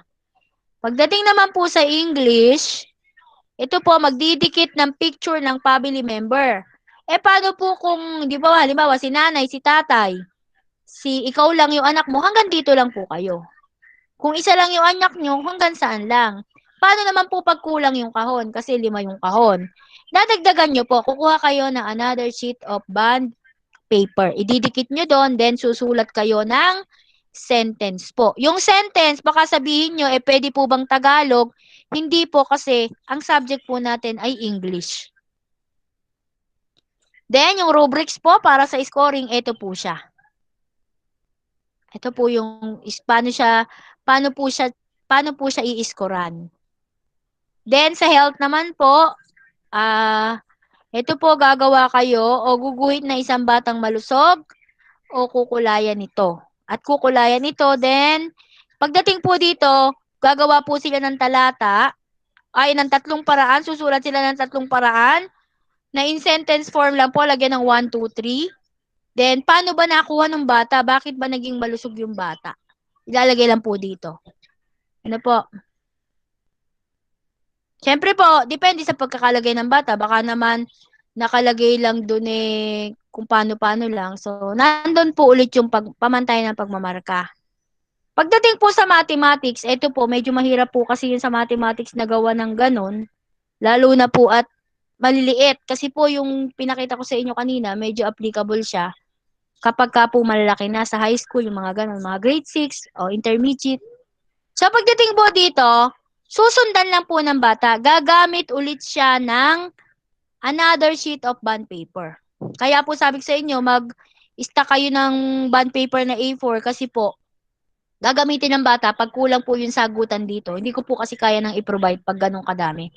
Pagdating naman po sa English, ito po, magdidikit ng picture ng family member. Paano po kung, di ba, halimbawa, si nanay, si tatay, ikaw lang yung anak mo, hanggang dito lang po kayo. Kung isa lang yung anak nyo, hanggang saan lang. Paano naman po pag kulang yung kahon? Kasi 5 yung kahon. Dadagdagan nyo po, kukuha kayo ng another sheet of bond paper. Ididikit nyo doon, then susulat kayo ng sentence po. Yung sentence, baka sabihin nyo, pwede po bang Tagalog? Hindi po kasi ang subject po natin ay English. Then, yung rubrics po para sa scoring, ito po siya. Ito po yung paano po siya i-scorean. Then, sa health naman po, ito po gagawa kayo o guguhit na isang batang malusog o kukulayan ito. At kukulayan ito, then, pagdating po dito, gagawa po sila ng talata, ng 3 paraan, susulat sila ng 3 paraan, na in sentence form lang po, lagyan ng 1, 2, 3. Then, paano ba nakuha ng bata? Bakit ba naging malusog yung bata? Ilalagay lang po dito. Ano po? Siyempre po, depende sa pagkakalagay ng bata. Baka naman nakalagay lang doon kung paano-paano lang. So, nandun po ulit yung pamantay ng pagmamarka. Pagdating po sa mathematics, ito po, medyo mahirap po kasi yun sa mathematics na gawa ng ganun. Lalo na po at maliliit. Kasi po yung pinakita ko sa inyo kanina, medyo applicable siya. Kapag ka po malalaki na sa high school, yung mga ganun, mga grade 6 o intermediate. So, pagdating po dito, susundan lang po ng bata. Gagamit ulit siya ng another sheet of bond paper. Kaya po sabi ko sa inyo, mag-stack kayo ng bond paper na A4 kasi po, gagamitin ng bata pag kulang po yung sagutan dito. Hindi ko po kasi kaya nang i-provide pag ganun kadami.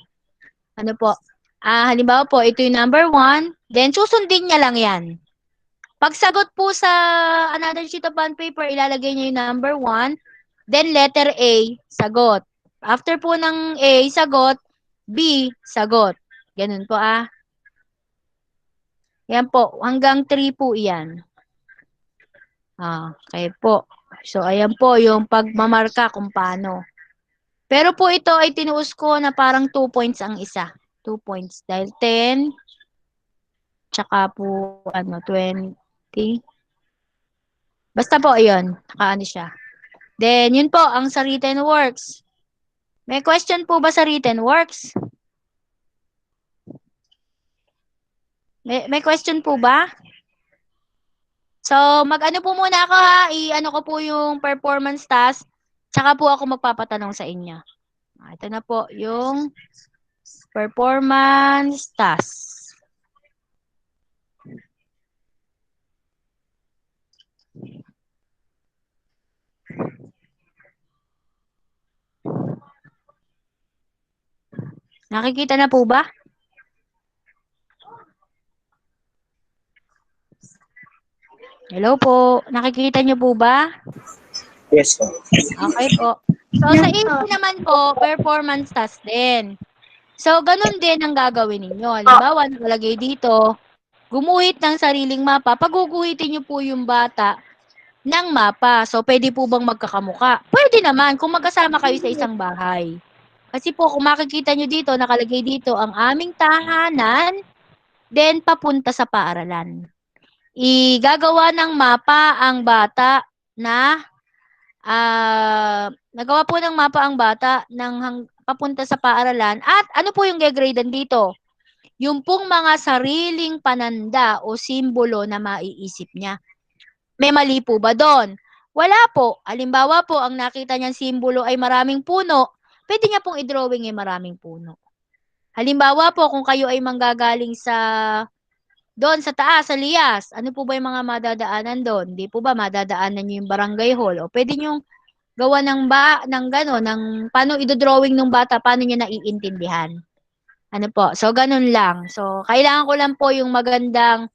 Ano po? Halimbawa po, ito yung number 1, then susundin niya lang yan. Pag sagot po sa another sheet of bond paper, ilalagay niya yung number 1, then letter A, sagot. After po ng A, sagot, B, sagot. Ganun po Yan po, hanggang 3 po yan. Okay po. So, ayan po yung pagmamarka kung paano. Pero po ito ay tinuos ko na parang 2 points ang isa. 2 points. Dahil 10, tsaka po, 20. Basta po, ayun. Nakaano siya. Then, yun po, ang sa written works. May question po ba sa written works? May question po ba? So, mag-ano po muna ako I-ano ko po yung performance task. Tsaka po ako magpapatanong sa inyo. Ito na po yung performance task. Nakikita na po ba? Hello po. Nakikita niyo po ba? Yes po. Okay po. So, sa AP naman po, performance task din. So, ganun din ang gagawin ninyo. Halimbawa, nakalagay dito, gumuhit ng sariling mapa. Pagguguhitin niyo po yung bata ng mapa. So, pwede po bang magkakamuka? Pwede naman kung magkasama kayo sa isang bahay. Kasi po, kung makikita nyo dito, nakalagay dito, ang aming tahanan, then papunta sa paaralan. Igagawa ng mapa ang bata na, nagawa po ng mapa ang bata papunta sa paaralan. At ano po yung gagradean dito? Yung pong mga sariling pananda o simbolo na maiisip niya. May mali po ba doon? Wala po. Halimbawa po, ang nakita niyang simbolo ay maraming puno, pwede niya pong i-drawing ay maraming puno. Halimbawa po, kung kayo ay manggagaling doon sa taas, sa Lias, ano po ba yung mga madadaanan doon? Hindi po ba madadaanan niyo yung barangay hall? O pwede niyong gawa ng paano i-drawing ng bata, paano niya naiintindihan? Ano po? So, ganun lang. So, kailangan ko lang po yung magandang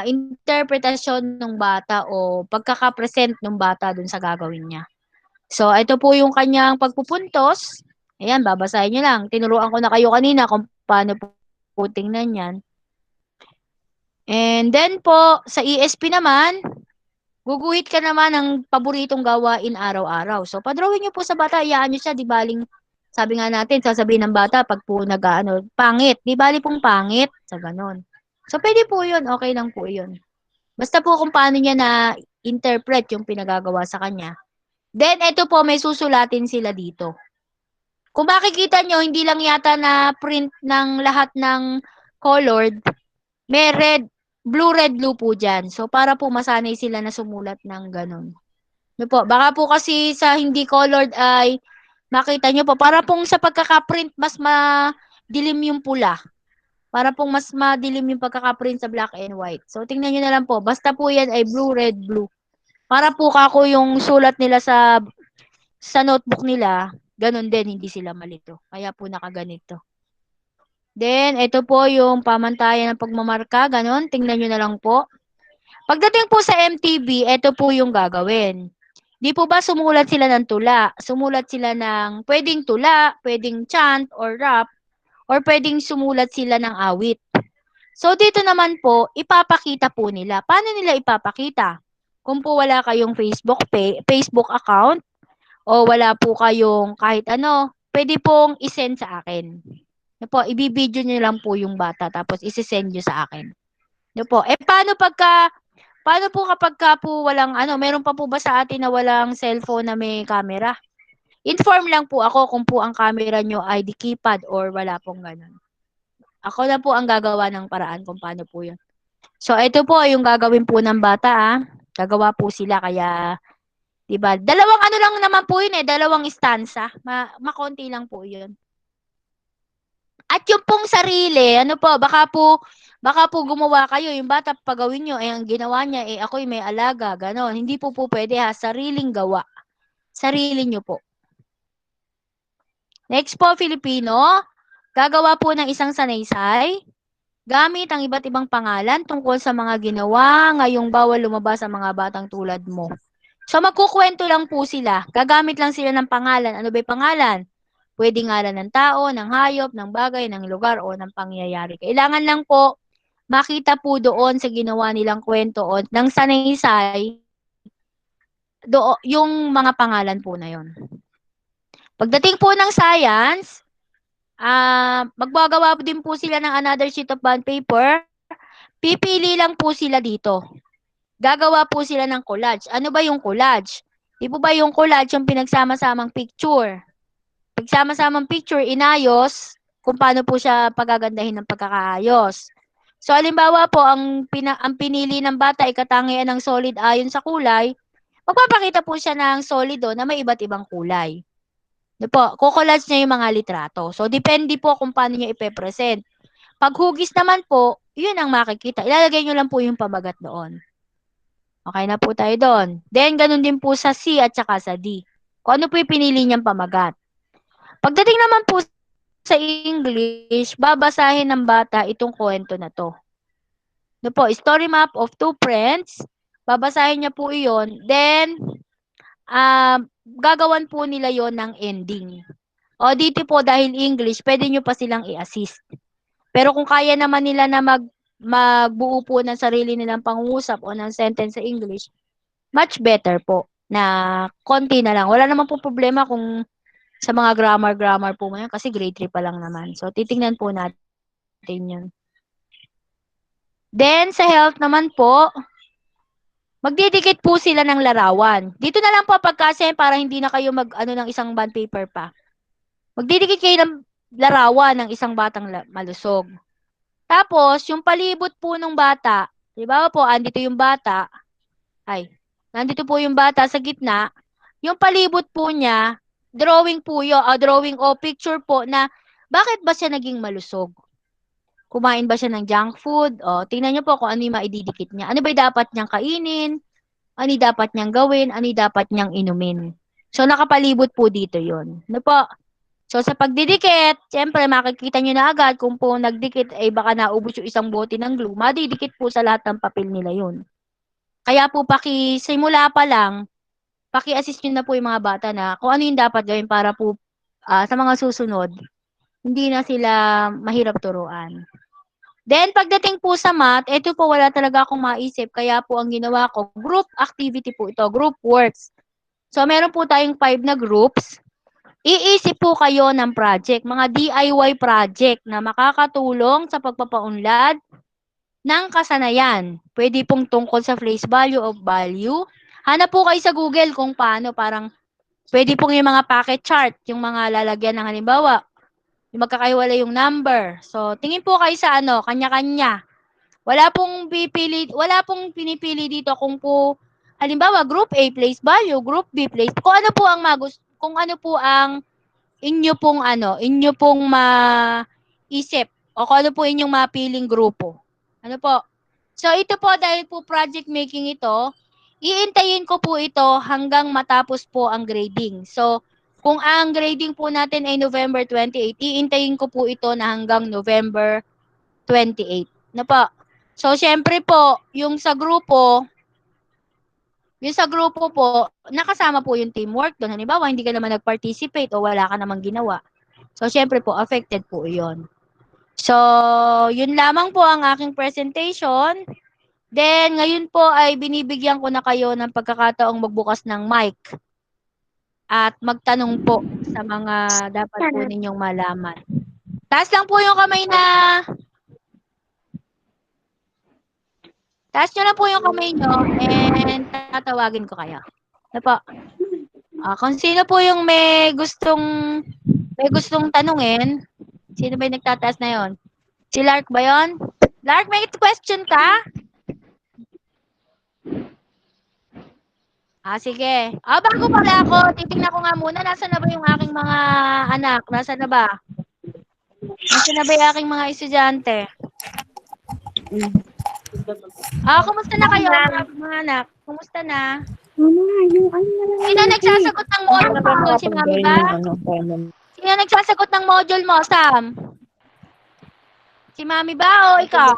interpretasyon ng bata o pagkakapresent ng bata dun sa gagawin niya. So, ito po yung kanyang pagpupuntos. Ayan, babasahin nyo lang. Tinuruan ko na kayo kanina kung paano po tingnan yan. And then po, sa ESP naman, guguhit ka naman ng paboritong gawain araw-araw. So, padrawin nyo po sa bata, iyaan nyo siya, di baling, sabi nga natin, sasabihin ng bata, pag po pangit, di bali pong pangit, sa ganon. So, pwede po yun, okay lang po yun. Basta po kung paano niya na-interpret yung pinagagawa sa kanya. Then, ito po, may susulatin sila dito. Kung makikita nyo, hindi lang yata na print ng lahat ng colored, may blue, red, blue po dyan. So, para po masanay sila na sumulat ng ganun. No po, baka po kasi sa hindi colored ay makita nyo po, para pong sa pagkakaprint, mas madilim yung pula. Para pong mas madilim yung pagkakaprint sa black and white. So, tingnan nyo na lang po. Basta po yan ay blue, red, blue. Para po kako yung sulat nila sa notebook nila, ganun din, hindi sila malito. Kaya po nakaganito. Then, ito po yung pamantayan ng pagmamarka, ganun. Tingnan nyo na lang po. Pagdating po sa MTB, ito po yung gagawin. Di po ba sumulat sila ng tula? Sumulat sila ng pwedeng tula, pwedeng chant or rap, or pwedeng sumulat sila ng awit. So, dito naman po, ipapakita po nila. Paano nila ipapakita? Kung po wala kayong Facebook account, o wala po kayong kahit ano, pwede pong isend sa akin. Ano po, ibibideo nyo lang po yung bata, tapos isisend nyo sa akin. Ano po, paano po kapag po walang meron pa po ba sa atin na walang cellphone na may camera? Inform lang po ako kung po ang camera nyo ay di keypad or wala pong ganun. Ako na po ang gagawa ng paraan kung paano po yun. So, ito po yung gagawin po ng bata. Gagawa po sila kaya, diba? Dalawang lang naman po yun dalawang stanza. Makonti lang po yun. At yung pong sarili, baka po gumawa kayo, yung bata pagawin nyo, ang ginawa niya, ako'y may alaga, gano'n. Hindi po pwede sariling gawa. Sarili nyo po. Next po, Filipino. Gagawa po ng isang sanaysay. Gamit ang iba't ibang pangalan tungkol sa mga ginawa, ngayong bawal lumabas ang mga batang tulad mo. So, magkukwento lang po sila. Gagamit lang sila ng pangalan. Ano ba yung pangalan? Pwede ngalan ng tao, ng hayop, ng bagay, ng lugar, o ng pangyayari. Kailangan lang po makita po doon sa ginawa nilang kwento o ng sanaysay, yung mga pangalan po na yon. Pagdating po ng science, magbagawa din po sila ng another sheet of bond paper. Pipili lang po sila dito. Gagawa po sila ng collage. Ano ba yung collage? Di po ba yung collage yung pinagsama-samang picture? Pagsama-samang picture, inayos kung paano po siya pagagandahin ng pagkakaayos. So, halimbawa po, ang pinili ng bata ay katangian ng solid ayon sa kulay, magpapakita po siya ng solido na may iba't ibang kulay. Kukolage niya yung mga litrato. So, depende po kung paano niya ipepresent. Pag hugis naman po, yun ang makikita. Ilalagay nyo lang po yung pamagat doon. Okay na po tayo doon. Then, ganun din po sa C at saka sa D. Kung ano po yung pinili niyang pamagat. Pagdating naman po sa English, babasahin ng bata itong kwento na to. Story map of two friends. Babasahin niya po iyon. Then, gagawan po nila yon ng ending. O dito po dahil English, pwede nyo pa silang i-assist. Pero kung kaya naman nila na magbuo po ng sarili nilang pangungusap o ng sentence sa English, much better po na konti na lang. Wala naman po problema kung sa mga grammar po ngayon kasi grade 3 pa lang naman. So, titingnan po natin yun. Then, sa health naman po, magdidikit po sila ng larawan. Dito na lang po pagkasi para hindi na kayo mag-ano ng isang bond paper pa. Magdidikit kayo ng larawan ng isang batang malusog. Tapos, yung palibot po ng bata, di ba po, andito yung bata, nandito po yung bata sa gitna, yung palibot po niya, drawing po yun, drawing o picture po na bakit ba siya naging malusog? Kumain ba siya ng junk food? O, tingnan niyo po kung ano yung maididikit niya. Ano ba yung dapat niyang kainin? Ano yung dapat niyang gawin? Ano yung dapat niyang inumin? So, nakapalibot po dito yun. Ano po? So, sa pagdidikit, siyempre, makikita nyo na agad kung po nagdikit, ay baka naubos yung isang bote ng glue, madidikit po sa lahat ng papel nila yun. Kaya po, simula pa lang, paki-assist nyo na po yung mga bata na kung ano yung dapat gawin para po sa mga susunod, hindi na sila mahirap turuan. Then, pagdating po sa math, ito po wala talaga akong maisip. Kaya po ang ginawa ko, group activity po ito, group works. So, meron po tayong 5 na groups. Iisip po kayo ng project, mga DIY project na makakatulong sa pagpapaunlad ng kasanayan. Pwede pong tungkol sa place value of value. Hanap po kayo sa Google kung paano, parang pwede pong yung mga packet chart, yung mga lalagyan ng halimbawa, yung magkakaiwala yung number. So, tingin po kayo sa kanya-kanya. Wala pong pinipili dito kung po, halimbawa, group A place value, group B place, kung ano po ang inyo pong maisip, o kung ano po inyong mapiling grupo. Ano po? So, ito po, dahil po project making ito, iintayin ko po ito hanggang matapos po ang grading. So, kung ang grading po natin ay November 28, iintayin ko po ito na hanggang November 28. Ano po? So, syempre po, yung sa grupo po, nakasama po yung teamwork doon. Halimbawa, hindi ka naman nag-participate o wala ka namang ginawa. So, syempre po, affected po yun. So, yun lamang po ang aking presentation. Then, ngayon po ay binibigyan ko na kayo ng pagkakataong magbukas ng mic at magtanong po sa mga dapat po ninyong malaman. Taas lang po yung kamay na... Taas nyo na po yung kamay nyo and tatawagin ko kayo. Ano po? Kung sino po yung may gustong tanungin, sino ba yung nagtataas na yon? Si Lark ba yon? Lark, may question ka? Sige. Bago pala ako, titingnan ko nga muna, nasaan na ba yung aking mga anak? Nasaan na ba? Nasaan na ba yung aking mga estudyante? Kumusta na kayo, mga anak? Kumusta na? Sino nagsasagot ng module mo? Si Mami ba? Sino nagsasagot ng module mo, Sam? Si Mami ba o ikaw?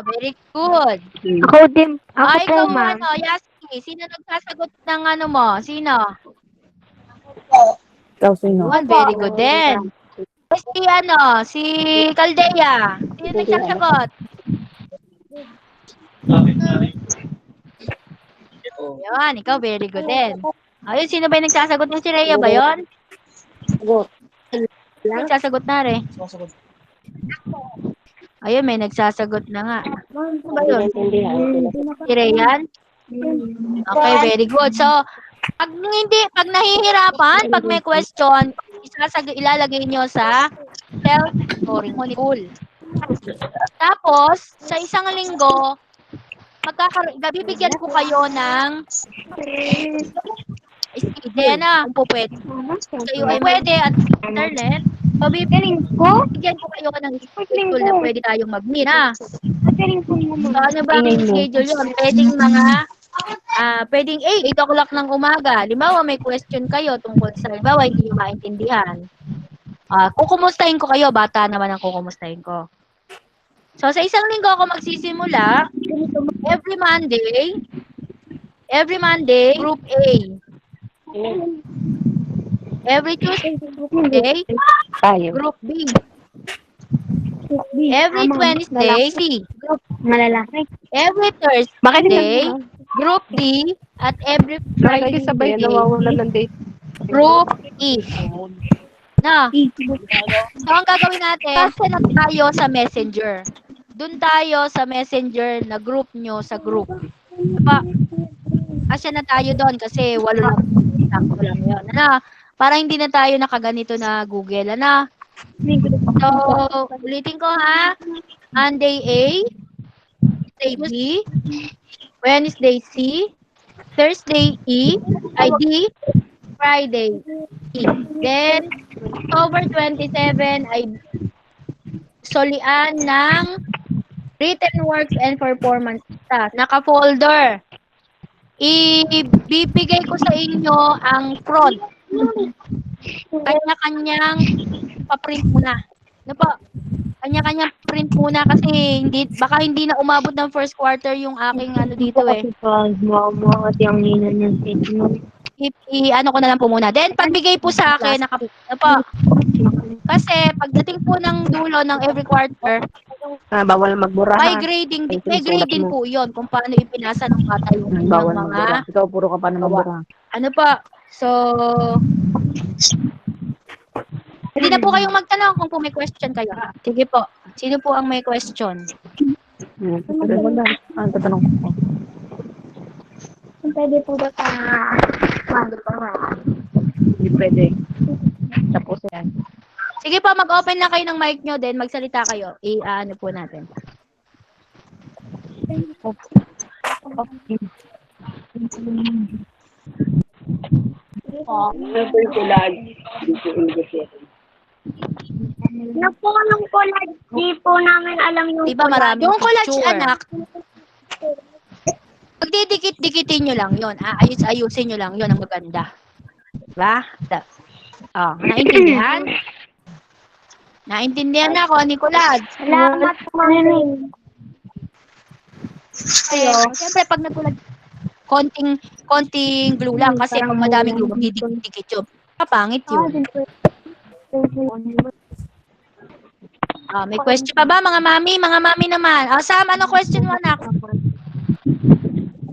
Very good. Ako din. Ako po, Ikaw ma'am. Yasky, sino nagsasagot ng mo? Sino? Ikaw sino? Very good din. Si Caldea. Sino nagsasagot? Yan, ikaw very good din. Ayun, sino ba yung nagsasagot ng si Rhea ba yun? Nagsasagot na rin. Ayun, may nagsasagot na nga. Ano ba yun? Si Rhean? Okay, very good. So, pag nahihirapan, pag may question, ilalagay nyo sa self-scoring tool. Tapos, sa isang linggo, bibigyan ko kayo ng schedule na po pwede. Kayo ay pwede at internet. So, bibigyan ko kayo ng schedule na pwede tayong mag-meet na. So, ano ba ang schedule yun? Pwedeng 8 o'clock ng umaga. Halimbawa, may question kayo tungkol sa halimbawa, hindi nyo maintindihan. Kukumustahin ko kayo. Bata naman ang kukumustahin ko. So, sa isang linggo ako magsisimula. Every Monday, Group A. Every Tuesday, Tayo. Group B. B. Every Wednesday, C. Malalaki. Every Bakit Thursday, Group D. At every Friday sabay Friday, nawawalan ng date. Group E. Na. So, ang gagawin natin, send na tayo sa Messenger. Doon tayo sa Messenger na group nyo sa group. Diba? Asya na tayo doon kasi 8 lang. Sakto lang yun. Ano? Para hindi na tayo nakaganito na Google. Ano? So, ulitin ko ha. Monday A, Tuesday B, Wednesday C, Thursday E, D, Friday E. Then, October 27 ay solian ng written works and performance task. Naka-folder. Ibibigay ko sa inyo ang prod. Kanya-kanyang pa-print muna. Ano po? Kanya-kanyang print muna kasi baka hindi na umabot ng first quarter yung aking ano dito eh. Ano ko na lang po muna. Then, pagbigay po sa akin, ano po? Kasi, pagdating po ng dulo ng every quarter, Bawal magbura may ha. grading po yon kung paano ipinasa ng bata yung Bawal inyong magbura. mga Ikaw puro ka pa na magbura. ano pa. So, hindi na po kayong magtanong kung po may question kayo. Sige po. Sino po ang may question? Ang tatanong ko. Pwede po ba Hindi pwede. Tapos yan. Sige po, mag-open na kayo ng mic nyo, then magsalita kayo. Ano po natin. Yung collage, di po namin alam yung Diba marami? Yung collage, anak, pagdidikit-dikitin nyo lang yon. Ayusin nyo lang yon ang maganda. Diba? Naintindihan? Naintindihan na ako, Nicolad. Salamat po, Mami. Siyempre, pag nagkulag, konting glue lang kasi pag madaming glue, magdidikit-dikit yun. Kapangit yun. May question pa ba, mga mami? Mga mami naman. Sam, ano question mo, anak?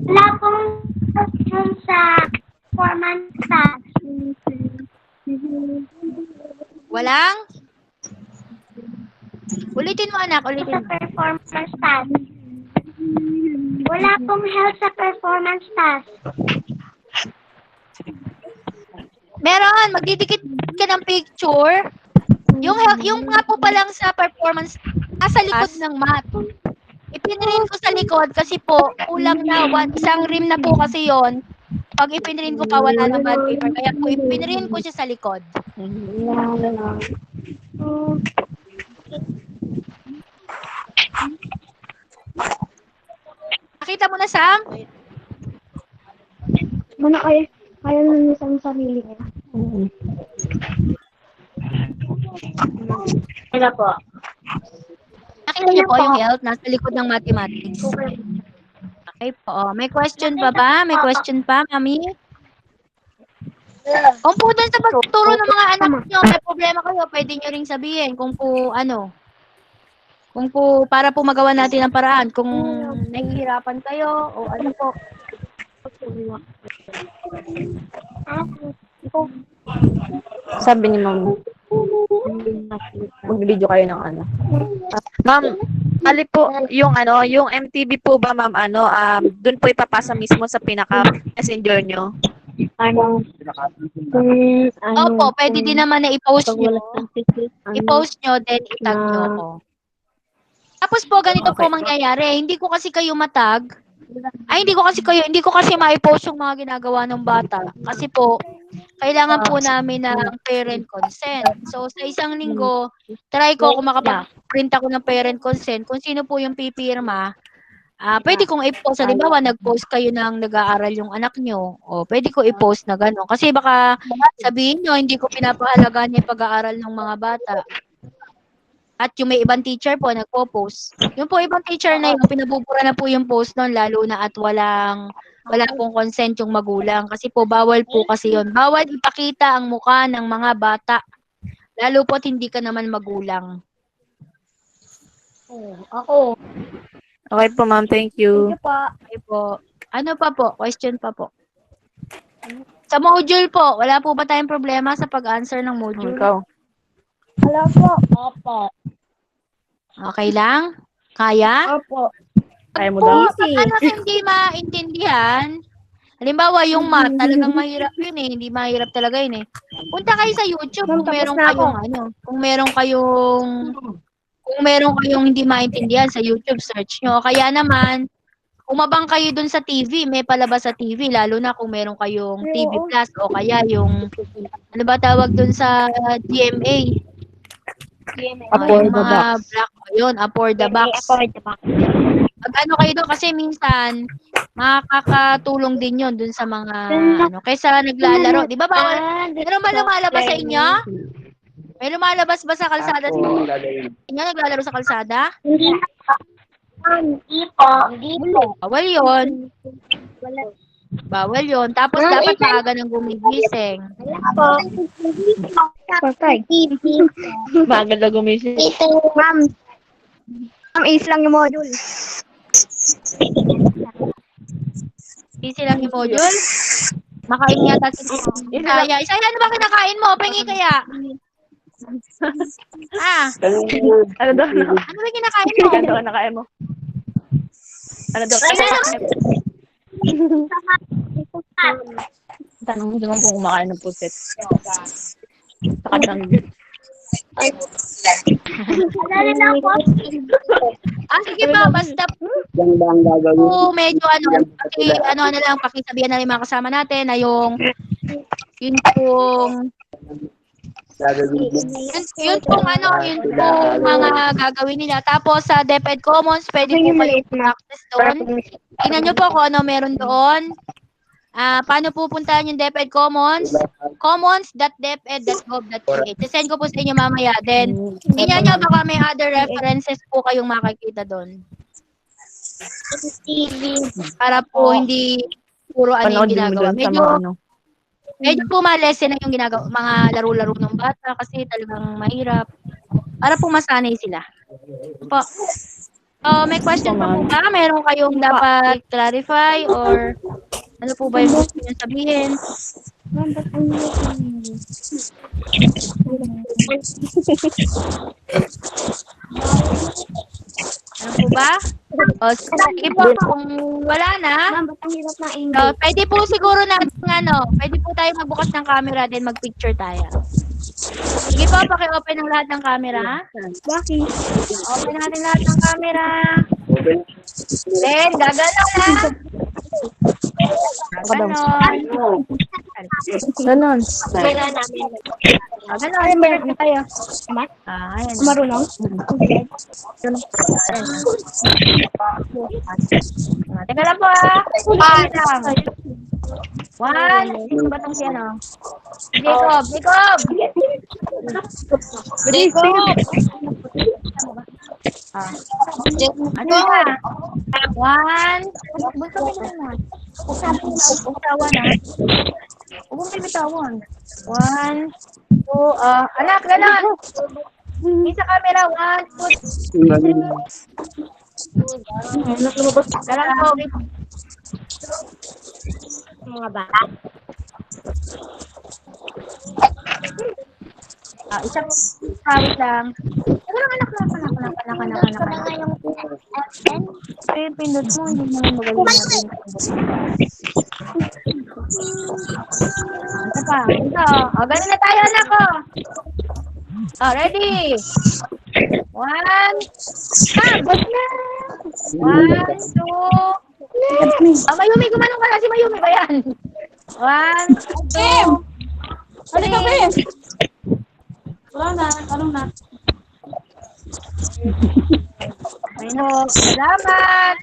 Wala pong question sa performance task. Walang? Ulitin mo, anak. Ulitin Sa mo. performance task. Wala pong help sa performance task. Meron. Magdidikit ka ng picture. Yung nga po pa lang sa performance, nasa likod ng mat. Ipinrin ko sa likod kasi po, kulang na. Isang rim na po kasi yon. Pag ipinrin ko pa, wala na bad paper. Kaya po, ipinrin ko siya sa likod. Nakita mo na, Sam? Muna kaya nang isang sarili niya. Wala po. Nakita niyo po yung health nasa likod ng mathematics. Okay po. May question pa ba? May question pa, mami? Kung po dun sa pagtuturo ng mga anak niyo, may problema kayo, pwede niyo ring sabihin kung po kung po para po magawa natin ang paraan. Kung nahihirapan kayo o ano po. Sabi ni Ma'am, mag-video kayo ng ano. Ma'am, ali po, yung MTV po ba, Ma'am, doon po ipapasa mismo sa pinaka-messenger nyo? Opo, pwede din naman na i-post nyo. I-post nyo, then itag nyo ako. Tapos po, ganito po mangyayari. Hindi ko kasi kayo matag. Hindi ko kasi ma-post yung mga ginagawa ng bata. Kasi po, kailangan po namin ng parent consent. So, sa isang linggo, try ko kung makapag-print ako ng parent consent. Kung sino po yung pipirma, pwede kong i-post. Halimbawa, nag-post kayo ng nag-aaral yung anak nyo. O, pwede ko i-post na gano'n. Kasi baka sabihin nyo, hindi ko pinapahalagaan yung pag-aaral ng mga bata. At yung may ibang teacher po, nagpo-post. Yung po ibang teacher na yun, pinabubura na po yung post nun, lalo na at walang wala pong consent yung magulang. Kasi po, bawal po kasi yun. Bawal ipakita ang mukha ng mga bata. Lalo po't hindi ka naman magulang. Ako. Okay po, ma'am. Thank you. Okay po. Ano pa po? Question pa po. Sa module po, wala po ba tayong problema sa pag-answer ng module? Ikaw. Wala po. Opo. Okay lang? Kaya? Opo. Kaya mo daw? Pag ano sa hindi maintindihan, halimbawa yung math, talagang mahirap yun eh. Hindi mahirap talaga yun eh. Punta kayo sa YouTube Ma'am, kung tapos meron na ako. kayong ano, kung meron kayong hindi maintindihan sa YouTube, search nyo. Kaya naman, umabang kayo dun sa TV, may palabas sa TV, lalo na kung meron kayong TV Plus o kaya yung, ano ba tawag dun sa GMA? Upon Yung the mga black, yun, for the box. Pag ano kayo doon, kasi minsan, makakatulong din yun dun sa mga, ano, kaysa naglalaro. Di ba bawal? Meron ba lumalabas sa inyo? May lumalabas ba sa kalsada? Ako, gagawin. Inyo naglalaro sa kalsada? Hindi po. Hindi po. Bawal yun. Bawal yun. Tapos dapat maaga nang gumigising. Patay. Bagal na gumising. Ma'am. Ma'am, is lang yung module. Easy lang yung module. Makain yata si Kaya. Isa ano ba kinakain mo? Pengi kaya? Ano daw na? Ano ba kinakain mo? Ano daw na kaya mo? Ano daw? Tanong mo naman kung kumakain ng pusit. Saka ng Sige pa, basta Yan ba ang gagawin? po medyo ano na lang, pakisabihan na lang yung mga kasama natin na yun pong Gagawin mo. yun pong mga gagawin nila. Tapos sa DepEd Commons, pwede po kayo practice doon. Tingnan nyo po kung ano meron doon. Paano pupuntahan yung DepEd Commons? commons.deped.gov.ph. Send ko po sa inyo mamaya. Then, tingnan nyo baka may other references po kayong makikita doon. Para po hindi puro ano yung panood din mo ginagawa. doon sa mga ano. Medyo po lesson na yung ginagawa, mga laro-laro ng bata kasi talagang mahirap. Para po masanay sila. Po. May question pa po ba? Meron kayong dapat clarify or ano po ba yung gusto nyo sabihin? Ano po ba? Sige po, kung wala na, pwede po siguro natin pwede po tayo magbukas ng camera then mag-picture tayo. Sige po, paki-open ng lahat ng camera. Bakit? Open natin lahat ng camera. Open. Then, gagalaw na. Ganon. Ganon. Gagalaw. Meron tayo. Ayan. Marunong? Teka lang po Wait lang. One. Sino ba itong si ano? Jacob. Jacob! Ano na? One. Bunso ka naman. Bitawan na. Huwag mong bitawan. One. Two. Anak, ganon. Isa camera. One, two, three. Ganon po. Mga bata. Isang tawag lang. Teka lang, anak. Pindot mo, hindi mo magaling natin. Ito pa. Ganun na tayo, anak ko. Ready? One. One, two. Mayumi, gumanong ka na. Si Mayumi ba yan? One, two. Halika, Bim! Wala na. Anong na? Ayun, salamat.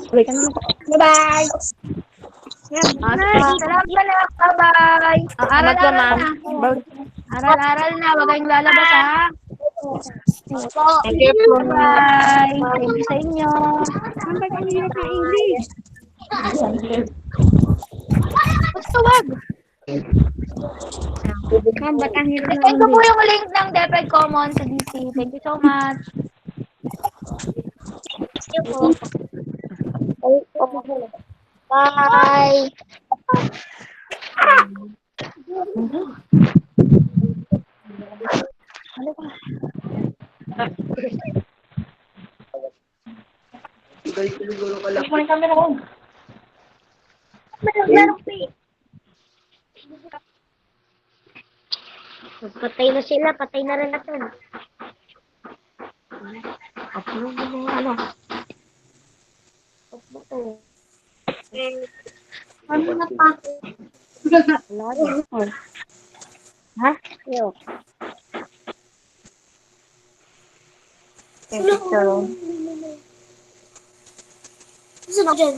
Bye-bye! Salamat na. Bye-bye. Aral-aral na. Aral-aral na. Huwag kayong lalabas, ha? Thank you po. Bye. Thank you sa inyo. Ang hirap ng English. Basta wag. Ma'am, ba't ang hirap Ito po yung link ng DepEd Common sa DC. Thank you so much. Bye! Tapos mo yung camera ko. Patay na sila, patay na rin natin. Upload mo yung ano. Ano na pa? Ha? Yo. Sino dyan?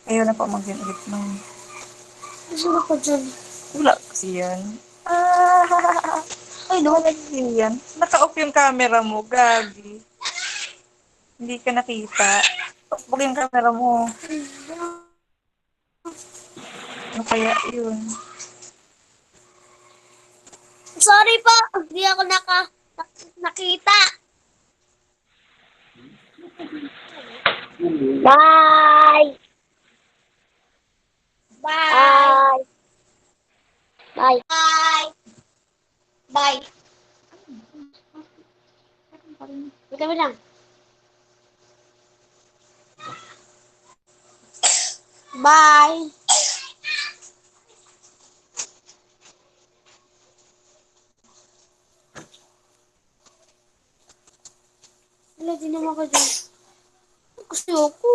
Ayaw na pa mag-edit ng... Sino ka dyan? Wala kasi yan. Ah, ay, wala din yan. Naka-off yung camera mo, Gabi. Hindi ka nakita. Off yung camera mo. Ano kaya yun? Sorry po, hindi ako nakita. Bye! Bye! Bye! Bye! Bye! Wait lang. Bye! Wala din naman ka dyan. Kasi ako.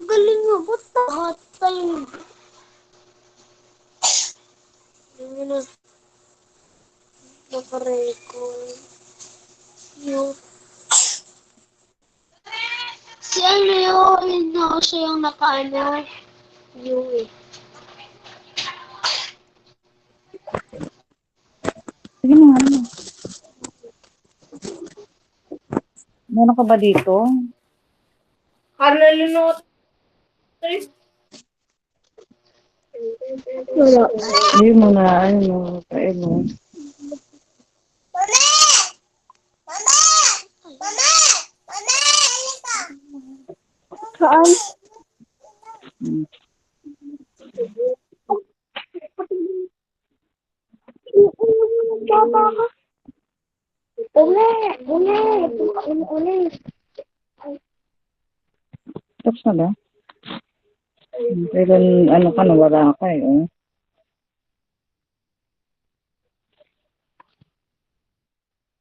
Galing nga, ba't lahat tayo? Hindi na. Nakarecord. Yun. Si ano yun? Ako siya yung nakaano. Yun eh. Sige na, ano. Meron ka ba dito? Wala. Hindi mo na, ano, kailo. Saan? Hmm. Uli. Tapos na ba? Kailan, ano ka, nawala ka eh, oh.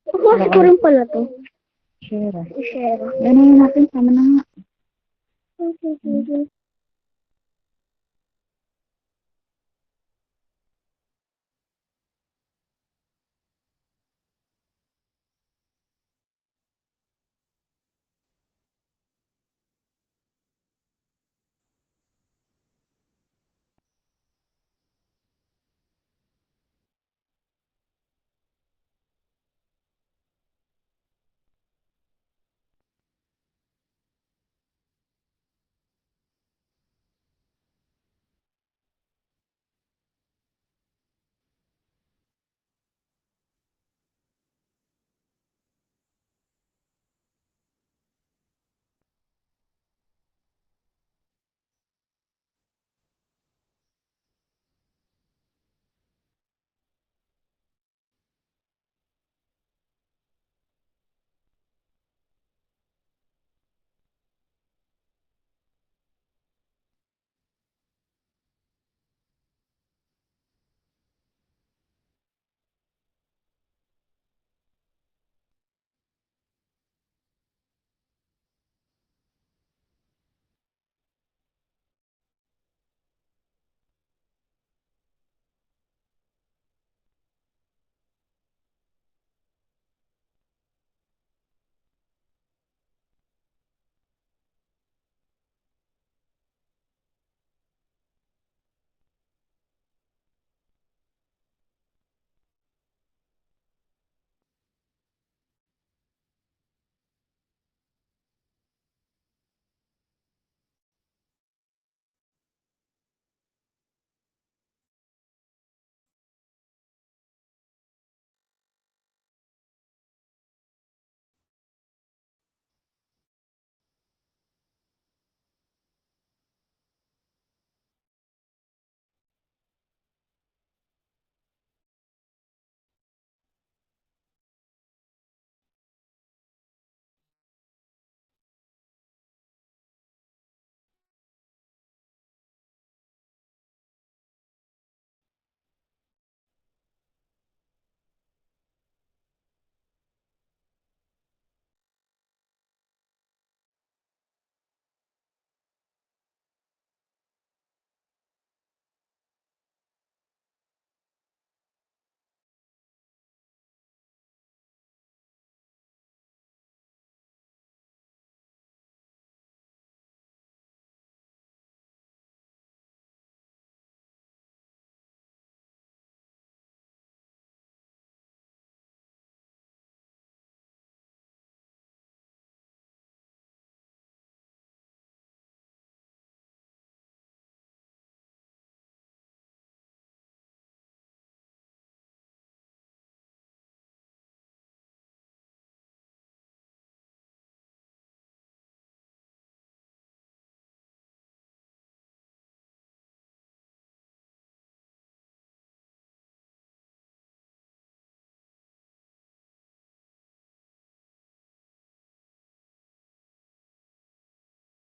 Kasi ko rin pala to. Share. I-share. Ganun natin, sama na nga. Okay.